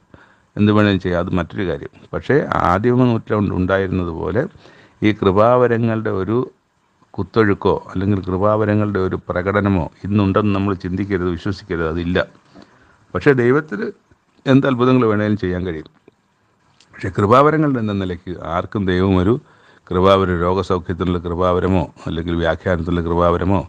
എന്ത് വേണമെങ്കിലും ചെയ്യാം, അത് മറ്റൊരു കാര്യം. പക്ഷേ ആദിമ നൂറ്റാണ്ട് ഉണ്ടായിരുന്നത് പോലെ ഈ കൃപാവരങ്ങളുടെ ഒരു കുത്തൊഴുക്കോ അല്ലെങ്കിൽ കൃപാവരങ്ങളുടെ ഒരു പ്രകടനമോ ഇന്നുണ്ടെന്ന് നമ്മൾ ചിന്തിക്കരുത്, വിശ്വസിക്കരുത്. അതില്ല. പക്ഷേ ദൈവത്തിന് എന്ത് അത്ഭുതങ്ങൾ വേണമെങ്കിലും ചെയ്യാൻ കഴിയും. പക്ഷേ കൃപാവരങ്ങളുടെ എന്ന നിലയ്ക്ക് ആർക്കും ദൈവം ഒരു കൃപാവരം, രോഗസൗഖ്യത്തിനുള്ള കൃപാവരമോ അല്ലെങ്കിൽ വ്യാഖ്യാനത്തിനുള്ള കൃപാവരമോ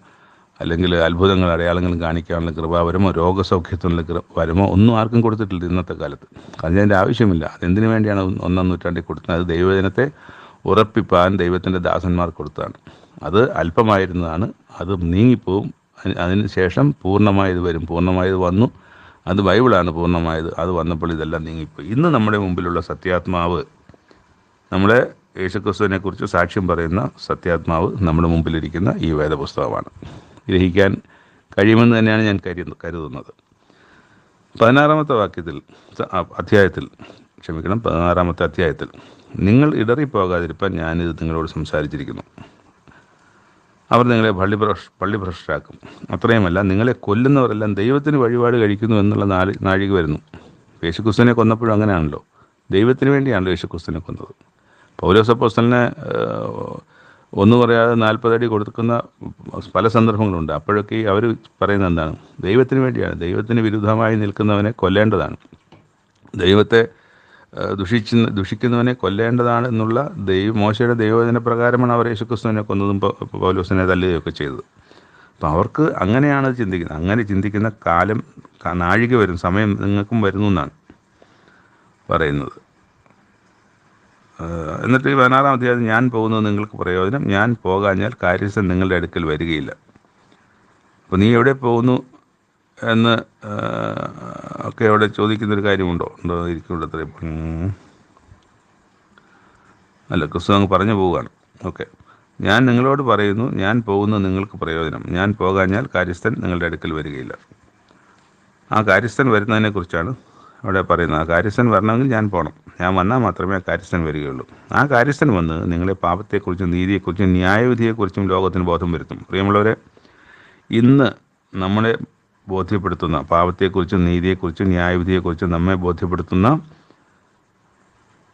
അല്ലെങ്കിൽ അത്ഭുതങ്ങൾ അടയാളങ്ങളും കാണിക്കാനുള്ള കൃപാവരമോ രോഗസൗഖ്യത്തിനുള്ള വരമോ ഒന്നും ആർക്കും കൊടുത്തിട്ടില്ല ഇന്നത്തെ കാലത്ത്. അതിൻ്റെ ആവശ്യമില്ല. അതെന്തിനു വേണ്ടിയാണ് 1-ാം നൂറ്റാണ്ടിൽ കൊടുത്തത്? അത് ദൈവജനത്തെ ഉറപ്പിപ്പാൻ ദൈവത്തിൻ്റെ ദാസന്മാർ കൊടുത്തതാണ്. അത് അല്പമായിരുന്നതാണ്, അത് നീങ്ങിപ്പോവും. അതിന് ശേഷം പൂർണ്ണമായത് വരും. പൂർണ്ണമായത് വന്നു. അത് ബൈബിളാണ് പൂർണ്ണമായത്. അത് വന്നപ്പോൾ ഇതെല്ലാം നീങ്ങിപ്പോയി. ഇന്ന് നമ്മുടെ മുമ്പിലുള്ള സത്യാത്മാവ്, നമ്മുടെ യേശുക്രിസ്തുവിനെക്കുറിച്ച് സാക്ഷ്യം പറയുന്ന സത്യാത്മാവ് നമ്മുടെ മുമ്പിലിരിക്കുന്ന ഈ വേദപുസ്തകമാണ്. ഗ്രഹിക്കാൻ കഴിയുമെന്ന് തന്നെയാണ് ഞാൻ കരുതുന്നത്. 16-ാമത്തെ അധ്യായത്തിൽ നിങ്ങൾ ഇടറിപ്പോകാതിരിക്കാൻ ഞാനിത് നിങ്ങളോട് സംസാരിച്ചിരിക്കുന്നു. അവർ നിങ്ങളെ പള്ളിഭ്രഷ്ടരാക്കും. അത്രയുമല്ല, നിങ്ങളെ കൊല്ലുന്നവരെല്ലാം ദൈവത്തിന് വഴിപാട് കഴിക്കുന്നു എന്നുള്ള നാഴിക വരുന്നു. യേശുക്രിസ്തുവിനെ കൊന്നപ്പോഴും അങ്ങനെയാണല്ലോ. ദൈവത്തിന് വേണ്ടിയാണ് യേശുക്രിസ്തുവിനെ കൊന്നത്. പൗലോസ് അപ്പോസ്തലനെ ഒന്നും പറയാതെ 40 അടി കൊടുക്കുന്ന പല സന്ദർഭങ്ങളുണ്ട്. അപ്പോഴൊക്കെ അവർ പറയുന്നത് എന്താണ്? ദൈവത്തിന് വേണ്ടിയാണ്. ദൈവത്തിന് വിരുദ്ധമായി നിൽക്കുന്നവനെ കൊല്ലേണ്ടതാണ്, ദൈവത്തെ ദുഷിക്കുന്നവനെ കൊല്ലേണ്ടതാണ് എന്നുള്ള മോശയുടെ ദൈവവചന പ്രകാരമാണ് അവർ യേശുക്രിസ്തുവിനെ കൊന്നതും പൗലോസിനെ തല്ലുകയൊക്കെ ചെയ്തത്. അപ്പം അവർക്ക് അങ്ങനെയാണ് ചിന്തിക്കുന്നത്. അങ്ങനെ ചിന്തിക്കുന്ന കാലം, നാഴിക വരും, സമയം നിങ്ങൾക്കും വരുന്നു എന്നാണ് പറയുന്നത്. എന്നിട്ട് 16-ാം അധ്യായത്തിൽ ഞാൻ പോകുന്നത് നിങ്ങൾക്ക് പ്രയോജനം, ഞാൻ പോകാഞ്ഞാൽ കാര്യസ്ഥൻ നിങ്ങളുടെ അടുക്കൽ വരികയില്ല. അപ്പോൾ നീ എവിടെ പോകുന്നു എന്ന് ഒക്കെ അവിടെ ചോദിക്കുന്നൊരു കാര്യമുണ്ടോ? ഇരിക്കുന്നുണ്ട് അത്രയും. അല്ല, ക്രിസ്തു അങ്ങ് പറഞ്ഞു പോവുകയാണ്. ഓക്കെ, ഞാൻ നിങ്ങളോട് പറയുന്നു, ഞാൻ പോകുന്നത് നിങ്ങൾക്ക് പ്രയോജനം, ഞാൻ പോകാഞ്ഞാൽ കാര്യസ്ഥൻ നിങ്ങളുടെ അടുക്കൽ വരികയില്ല. ആ കാര്യസ്ഥൻ വരുന്നതിനെക്കുറിച്ചാണ് അവിടെ പറയുന്നത്. ആ കാര്യസ്ഥൻ വരണമെങ്കിൽ ഞാൻ പോകണം, ഞാൻ വന്നാൽ മാത്രമേ ആ കാര്യസ്ഥൻ വരികയുള്ളൂ. ആ കാര്യസ്ഥൻ വന്ന് നിങ്ങളെ പാപത്തെക്കുറിച്ചും നീതിയെക്കുറിച്ചും ന്യായവിധിയെക്കുറിച്ചും ലോകത്തിന് ബോധം വരുത്തും. പ്രിയമുള്ളവരെ, ഇന്ന് നമ്മളെ ബോധ്യപ്പെടുത്തുന്ന പാപത്തെക്കുറിച്ചും നീതിയെക്കുറിച്ചും ന്യായവിധിയെക്കുറിച്ചും നമ്മെ ബോധ്യപ്പെടുത്തുന്ന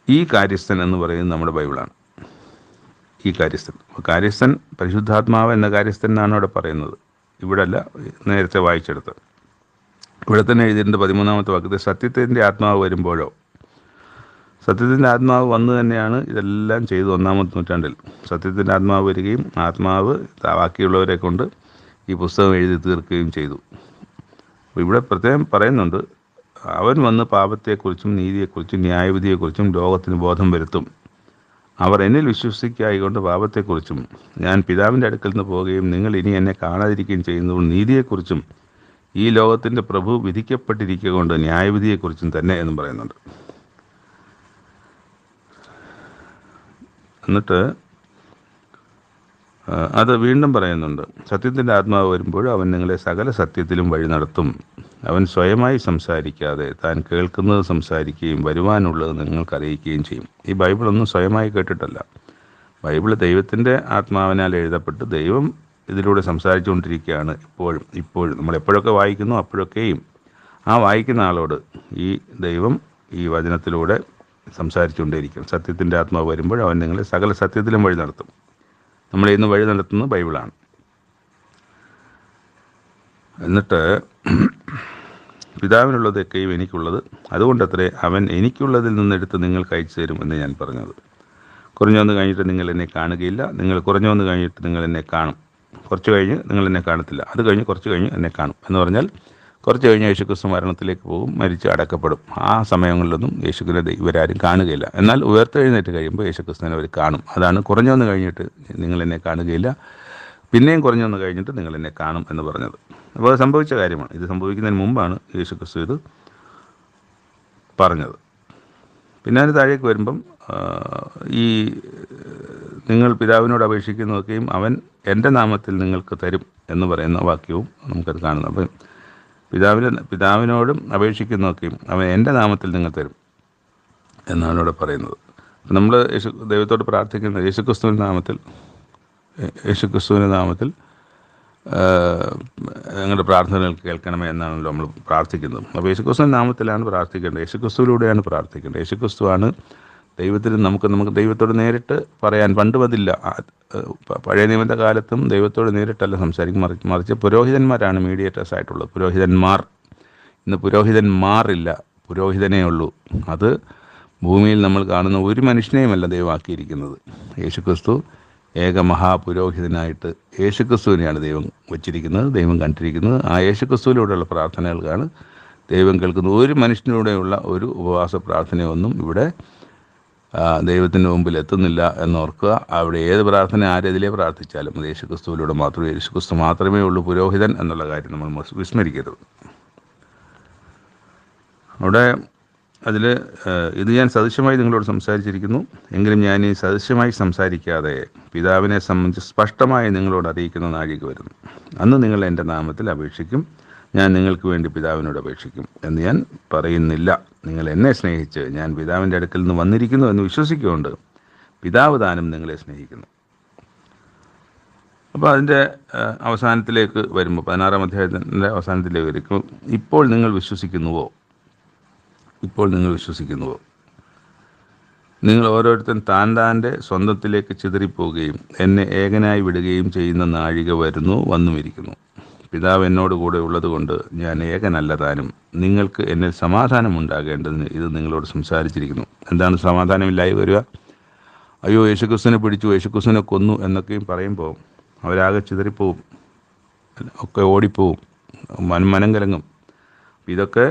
ഈ കാര്യസ്ഥൻ എന്ന് പറയുന്നത് നമ്മുടെ ബൈബിളാണ്. ഈ കാര്യസ്ഥൻ പരിശുദ്ധാത്മാവ് എന്ന കാര്യസ്ഥൻ എന്നാണ് അവിടെ പറയുന്നത്. ഇവിടെ അല്ല, നേരത്തെ വായിച്ചെടുത്ത്. ഇവിടെ തന്നെ എഴുതിയിട്ടുണ്ട് 13-ാമത്തെ വാക്യത്തിൽ, സത്യത്തിൻ്റെ ആത്മാവ് വരുമ്പോഴോ. സത്യത്തിൻ്റെ ആത്മാവ് വന്നു തന്നെയാണ് ഇതെല്ലാം ചെയ്തത് 1-ാമത്തെ നൂറ്റാണ്ടിൽ. സത്യത്തിൻ്റെ ആത്മാവ് വരികയും ആത്മാവ് ബാക്കിയുള്ളവരെ കൊണ്ട് ഈ പുസ്തകം എഴുതി തീർക്കുകയും ചെയ്തു. അപ്പോൾ ഇവിടെ പ്രത്യേകം പറയുന്നുണ്ട്, അവൻ വന്ന് പാപത്തെക്കുറിച്ചും നീതിയെക്കുറിച്ചും ന്യായവിധിയെക്കുറിച്ചും ലോകത്തിന് ബോധം വരുത്തും. അവർ എന്നിൽ വിശ്വസിക്കായിക്കൊണ്ട് പാപത്തെക്കുറിച്ചും ഞാൻ പിതാവിൻ്റെ അടുക്കൽ നിന്ന് പോവുകയും നിങ്ങൾ ഇനി എന്നെ കാണാതിരിക്കുകയും ചെയ്യുന്നതുകൊണ്ട് നീതിയെക്കുറിച്ചും ഈ ലോകത്തിൻ്റെ പ്രഭു വിധിക്കപ്പെട്ടിരിക്കുക കൊണ്ട് ന്യായവിധിയെക്കുറിച്ചും തന്നെ എന്നും പറയുന്നുണ്ട്. എന്നിട്ട് അത് വീണ്ടും പറയുന്നുണ്ട്, സത്യത്തിൻ്റെ ആത്മാവ് വരുമ്പോൾ അവൻ നിങ്ങളെ സകല സത്യത്തിലും വഴി നടത്തും. അവൻ സ്വയമായി സംസാരിക്കാതെ താൻ കേൾക്കുന്നത് സംസാരിക്കുകയും വരുവാനുള്ളത് നിങ്ങൾക്ക് അറിയിക്കുകയും ചെയ്യും. ഈ ബൈബിളൊന്നും സ്വയമായി കേട്ടിട്ടല്ല. ബൈബിൾ ദൈവത്തിൻ്റെ ആത്മാവിനാൽ എഴുതപ്പെട്ട് ദൈവം ഇതിലൂടെ സംസാരിച്ചുകൊണ്ടിരിക്കുകയാണ് ഇപ്പോഴും നമ്മൾ എപ്പോഴൊക്കെ വായിക്കുന്നു അപ്പോഴൊക്കെയും ആ വായിക്കുന്ന ആളോട് ഈ ദൈവം ഈ വചനത്തിലൂടെ സംസാരിച്ചുകൊണ്ടേയിരിക്കും. സത്യത്തിൻ്റെ ആത്മാവ് വരുമ്പോൾ അവൻ നിങ്ങളെ സകല സത്യത്തിലും വഴി നടത്തും. നമ്മളെ ഇന്ന് വഴി നടത്തുന്നത് ബൈബിളാണ്. എന്നിട്ട് പിതാവിനുള്ളതൊക്കെയും എനിക്കുള്ളത്, അതുകൊണ്ടത്രേ അവൻ എനിക്കുള്ളതിൽ നിന്നെടുത്ത് നിങ്ങൾക്ക് അയച്ചു തരും എന്ന് ഞാൻ പറഞ്ഞത്. കുറഞ്ഞൊന്ന് കഴിഞ്ഞിട്ട് നിങ്ങൾ എന്നെ കാണുകയില്ല, നിങ്ങൾ കുറഞ്ഞൊന്ന് കഴിഞ്ഞിട്ട് നിങ്ങൾ എന്നെ കാണും, കുറച്ച് കഴിഞ്ഞ് നിങ്ങൾ എന്നെ കാണത്തില്ല, അത് കഴിഞ്ഞ് കുറച്ച് കഴിഞ്ഞ് എന്നെ കാണും എന്ന് പറഞ്ഞാൽ കുറച്ച് കഴിഞ്ഞ് യേശുക്രിസ്തു മരണത്തിലേക്ക് പോകും, മരിച്ച് അടക്കപ്പെടും. ആ സമയങ്ങളിലൊന്നും യേശുക്രിസ്തുവിനെ ഇവരാരും കാണുകയില്ല. എന്നാൽ ഉയർത്തെഴുന്നേറ്റ് കഴിയുമ്പോൾ യേശുക്രിസ്തുവിനെ അവർ കാണും. അതാണ് കുറഞ്ഞൊന്ന് കഴിഞ്ഞിട്ട് നിങ്ങൾ എന്നെ കാണുകയില്ല, പിന്നെയും കുറഞ്ഞൊന്ന് കഴിഞ്ഞിട്ട് നിങ്ങൾ എന്നെ കാണും എന്ന് പറഞ്ഞത്. അപ്പോൾ അത് സംഭവിച്ച കാര്യമാണ്. ഇത് സംഭവിക്കുന്നതിന് മുമ്പാണ് യേശുക്രിസ്തു ഇത് പറഞ്ഞത്. പിന്നെ അതിന് താഴേക്ക് വരുമ്പം ഈ നിങ്ങൾ പിതാവിനോട് അപേക്ഷിക്കുന്നതൊക്കെയും അവൻ എൻ്റെ നാമത്തിൽ നിങ്ങൾക്ക് തരും എന്ന് പറയുന്ന വാക്യവും നമുക്കത് കാണുന്നു. അപ്പം പിതാവിനോടും അപേക്ഷിക്കുന്നതൊക്കെയും അവൻ എൻ്റെ നാമത്തിൽ നിങ്ങൾ തരും എന്നാണ് ഇവിടെ പറയുന്നത്. നമ്മൾ ദൈവത്തോട് പ്രാർത്ഥിക്കുന്നത് യേശുക്രിസ്തുവിൻ്റെ നാമത്തിൽ ഞങ്ങളുടെ പ്രാർത്ഥനകൾ കേൾക്കണമേ എന്നാണല്ലോ നമ്മൾ പ്രാർത്ഥിക്കുന്നത്. അപ്പോൾ യേശുക്രിസ്തുവിൻ്റെ നാമത്തിലാണ് പ്രാർത്ഥിക്കേണ്ടത്, യേശുക്രിസ്തുവിലൂടെയാണ് പ്രാർത്ഥിക്കേണ്ടത്. യേശുക്രിസ്തുവാണ് ദൈവത്തിന് നമുക്ക് ദൈവത്തോട് നേരിട്ട് പറയാൻ പണ്ട് അതില്ല. പഴയ നിയമത്തെ കാലത്തും ദൈവത്തോട് നേരിട്ടല്ല സംസാരിക്കും, മറിച്ച് പുരോഹിതന്മാരാണ് മീഡിയേറ്റേഴ്സ് ആയിട്ടുള്ളത്. ഇന്ന് പുരോഹിതന്മാരില്ല, പുരോഹിതനേ ഉള്ളൂ. അത് ഭൂമിയിൽ നമ്മൾ കാണുന്ന ഒരു മനുഷ്യനെയുമല്ല ദൈവമാക്കിയിരിക്കുന്നത്. യേശുക്രിസ്തു ഏക മഹാപുരോഹിതനായിട്ട് യേശുക്രിസ്തുവിനെയാണ് ദൈവം വച്ചിരിക്കുന്നത്, ദൈവം കണ്ടിരിക്കുന്നത്. ആ യേശുക്രിസ്തുവിലൂടെയുള്ള പ്രാർത്ഥനകൾക്കാണ് ദൈവം കേൾക്കുന്നത്. ഒരു മനുഷ്യനിലൂടെയുള്ള ഒരു ഉപവാസ പ്രാർത്ഥനയൊന്നും ഇവിടെ ദൈവത്തിൻ്റെ മുമ്പിൽ എത്തുന്നില്ല എന്നോർക്കുക. അവിടെ ഏത് പ്രാർത്ഥന ആരെതിലേ പ്രാർത്ഥിച്ചാലും അത് യേശുക്രിസ്തുവിലൂടെ മാത്രമേ, യേശുക്രിസ്തു മാത്രമേ ഉള്ളൂ പുരോഹിതൻ എന്നുള്ള കാര്യം നമ്മൾ വിസ്മരിക്കരുത്. അവിടെ ഇത് ഞാൻ സദൃശ്യമായി നിങ്ങളോട് സംസാരിച്ചിരിക്കുന്നു, എങ്കിലും ഞാൻ ഈ സദൃശ്യമായി സംസാരിക്കാതെ പിതാവിനെ സംബന്ധിച്ച് സ്പഷ്ടമായി നിങ്ങളോട് അറിയിക്കുന്ന നാഴിക വരുന്നു. അന്ന് നിങ്ങൾ എൻ്റെ നാമത്തിൽ അപേക്ഷിക്കും, ഞാൻ നിങ്ങൾക്ക് വേണ്ടി പിതാവിനോട് അപേക്ഷിക്കും എന്ന് ഞാൻ പറയുന്നില്ല. നിങ്ങൾ എന്നെ സ്നേഹിച്ച് ഞാൻ പിതാവിൻ്റെ അടുക്കൽ നിന്ന് വന്നിരിക്കുന്നു എന്ന് വിശ്വസിക്കുകൊണ്ട് പിതാവ് താനും നിങ്ങളെ സ്നേഹിക്കുന്നു. അപ്പോൾ അതിൻ്റെ അവസാനത്തിലേക്ക് വരുമ്പോൾ 16-ാം അധ്യായത്തിൻ്റെ അവസാനത്തിലേക്ക് വരും. ഇപ്പോൾ നിങ്ങൾ വിശ്വസിക്കുന്നുവോ? നിങ്ങൾ ഓരോരുത്തൻ താൻ താൻ്റെ സ്വന്തത്തിലേക്ക് ചിതറിപ്പോവുകയും എന്നെ ഏകനായി വിടുകയും ചെയ്യുന്ന നാഴിക വന്നുമിരിക്കുന്നു. പിതാവ് എന്നോട് കൂടെ ഉള്ളതുകൊണ്ട് ഞാൻ ഏകനല്ല താനും. നിങ്ങൾക്ക് എന്നിൽ സമാധാനം ഉണ്ടാകേണ്ടതിന് ഇത് നിങ്ങളോട് സംസാരിച്ചിരിക്കുന്നു. എന്താണ് സമാധാനമില്ലായി വരിക? അയ്യോ, യേശുക്രിസ്തുവിനെ പിടിച്ചു, യേശുക്രിസ്തുവിനെ കൊന്നു എന്നൊക്കെയും പറയുമ്പോൾ അവരാകെ ചിതറിപ്പോവും, ഒക്കെ ഓടിപ്പോവും, മനം കലങ്ങും. ഇതൊക്കെ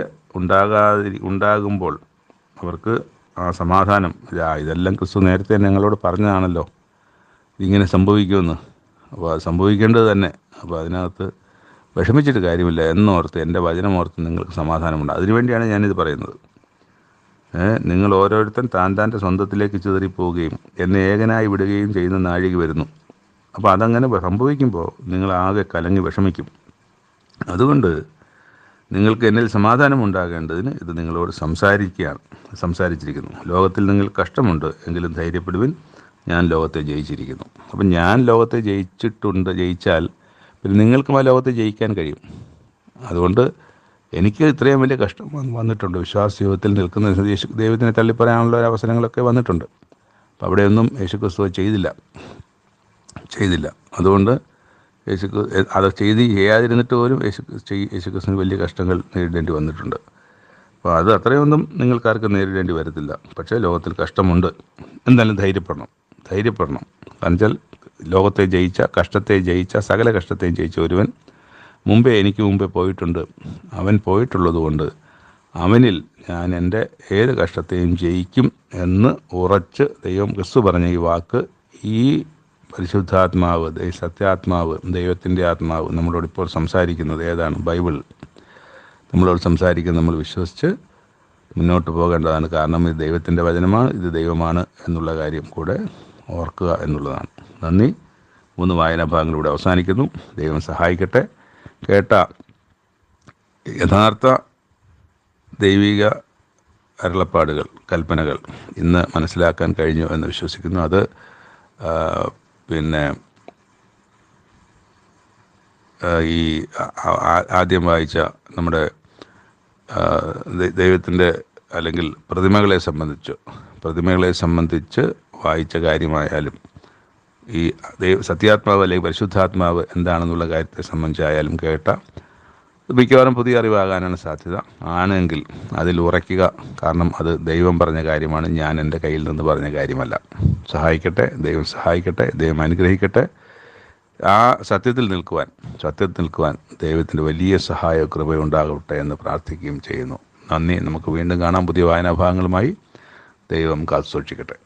ഉണ്ടാകുമ്പോൾ അവർക്ക് ആ സമാധാനം, ഇതെല്ലാം ക്രിസ്തു നേരത്തെ ഞങ്ങളോട് പറഞ്ഞതാണല്ലോ ഇങ്ങനെ സംഭവിക്കുമെന്ന്. അപ്പോൾ അത് സംഭവിക്കേണ്ടത് തന്നെ. അപ്പോൾ അതിനകത്ത് വിഷമിച്ചിട്ട് കാര്യമില്ല എന്നോർത്ത്, എൻ്റെ വചനമോർത്ത് നിങ്ങൾക്ക് സമാധാനമുണ്ട്. അതിനുവേണ്ടിയാണ് ഞാനിത് പറയുന്നത്. നിങ്ങൾ ഓരോരുത്തൻ താൻ താൻ്റെ സ്വന്തത്തിലേക്ക് ചിതറിപ്പോവുകയും എന്നെ ഏകനായി വിടുകയും ചെയ്യുന്ന നാഴിക വരുന്നു. അപ്പോൾ അതങ്ങനെ സംഭവിക്കുമ്പോൾ നിങ്ങൾ ആകെ കലങ്ങി വിഷമിക്കും. അതുകൊണ്ട് നിങ്ങൾക്ക് എന്നിൽ സമാധാനം ഉണ്ടാകേണ്ടതിന് ഇത് നിങ്ങളോട് സംസാരിച്ചിരിക്കുന്നു. ലോകത്തിൽ നിങ്ങൾ കഷ്ടമുണ്ട്, എങ്കിലും ധൈര്യപ്പെടുവിൻ, ഞാൻ ലോകത്തെ ജയിച്ചിരിക്കുന്നു. അപ്പം ഞാൻ ലോകത്തെ ജയിച്ചാൽ പിന്നെ നിങ്ങൾക്കും ആ ലോകത്തെ ജയിക്കാൻ കഴിയും. അതുകൊണ്ട് എനിക്ക് ഇത്രയും വലിയ കഷ്ടം വന്നിട്ടുണ്ട്. വിശ്വാസ ജീവിതത്തിൽ നിൽക്കുന്ന ദൈവത്തിനെ തള്ളിപ്പറയാനുള്ള അവസരങ്ങളൊക്കെ വന്നിട്ടുണ്ട്. അപ്പം അവിടെയൊന്നും യേശുക്രിസ്തു ചെയ്തില്ല. അതുകൊണ്ട് അത് ചെയ്യാതിരുന്നിട്ട് പോലും യേശുക്രിസ്തുവിന് വലിയ കഷ്ടങ്ങൾ നേരിടേണ്ടി വന്നിട്ടുണ്ട്. അപ്പോൾ അത് അത്രയൊന്നും നിങ്ങൾക്കാർക്കും നേരിടേണ്ടി വരത്തില്ല. പക്ഷേ ലോകത്തിൽ കഷ്ടമുണ്ട്. എന്തായാലും ധൈര്യപ്പെടണം. കാരണം വെച്ചാൽ കഷ്ടത്തെ ജയിച്ച സകല കഷ്ടത്തെയും ജയിച്ച ഒരുവൻ എനിക്ക് മുമ്പേ പോയിട്ടുണ്ട്. അവൻ പോയിട്ടുള്ളത് കൊണ്ട് അവനിൽ ഞാൻ എൻ്റെ ഏത് കഷ്ടത്തെയും ജയിക്കും എന്ന് ഉറച്ച് ദൈവം ക്രിസ്തു പറഞ്ഞ ഈ വാക്ക്, ഈ പരിശുദ്ധാത്മാവ്, സത്യാത്മാവ്, ദൈവത്തിൻ്റെ ആത്മാവ് നമ്മളോട് ഇപ്പോൾ സംസാരിക്കുന്നത് ഏതാണ്? ബൈബിൾ നമ്മളോട് സംസാരിക്കുന്നത് നമ്മൾ വിശ്വസിച്ച് മുന്നോട്ട് പോകേണ്ടതാണ്. കാരണം ഇത് ദൈവത്തിൻ്റെ വചനമാണ്, ഇത് ദൈവമാണ് എന്നുള്ള കാര്യം കൂടെ ഓർക്കുക എന്നുള്ളതാണ്. നന്ദി. 3 വായനാഭാഗങ്ങളിലൂടെ അവസാനിക്കുന്നു. ദൈവം സഹായിക്കട്ടെ. കേട്ട യഥാർത്ഥ ദൈവിക അരുളപ്പാടുകൾ, കൽപ്പനകൾ ഇന്ന് മനസ്സിലാക്കാൻ കഴിഞ്ഞു എന്ന് വിശ്വസിക്കുന്നു. അത് ഈ ആദ്യം വായിച്ച നമ്മുടെ ദൈവത്തിൻ്റെ അല്ലെങ്കിൽ പ്രതിമകളെ സംബന്ധിച്ച് വായിച്ച കാര്യമായാലും, ഈ സത്യാത്മാവ് അല്ലെങ്കിൽ പരിശുദ്ധാത്മാവ് എന്താണെന്നുള്ള കാര്യത്തെ സംബന്ധിച്ചായാലും കേട്ട മിക്കവാറും പുതിയ അറിവാകാനാണ് സാധ്യത. ആണെങ്കിൽ അതിൽ ഉറയ്ക്കുക. കാരണം അത് ദൈവം പറഞ്ഞ കാര്യമാണ്, ഞാൻ എൻ്റെ കയ്യിൽ നിന്ന് പറഞ്ഞ കാര്യമല്ല. സഹായിക്കട്ടെ, ദൈവം സഹായിക്കട്ടെ, ദൈവം അനുഗ്രഹിക്കട്ടെ. ആ സത്യത്തിൽ നിൽക്കുവാൻ ദൈവത്തിൻ്റെ വലിയ സഹായ കൃപയുണ്ടാകട്ടെ എന്ന് പ്രാർത്ഥിക്കുകയും ചെയ്യുന്നു. നന്ദി. നമുക്ക് വീണ്ടും കാണാം പുതിയ വായനാഭാഗങ്ങളുമായി. ദൈവം കാത്തുസൂക്ഷിക്കട്ടെ.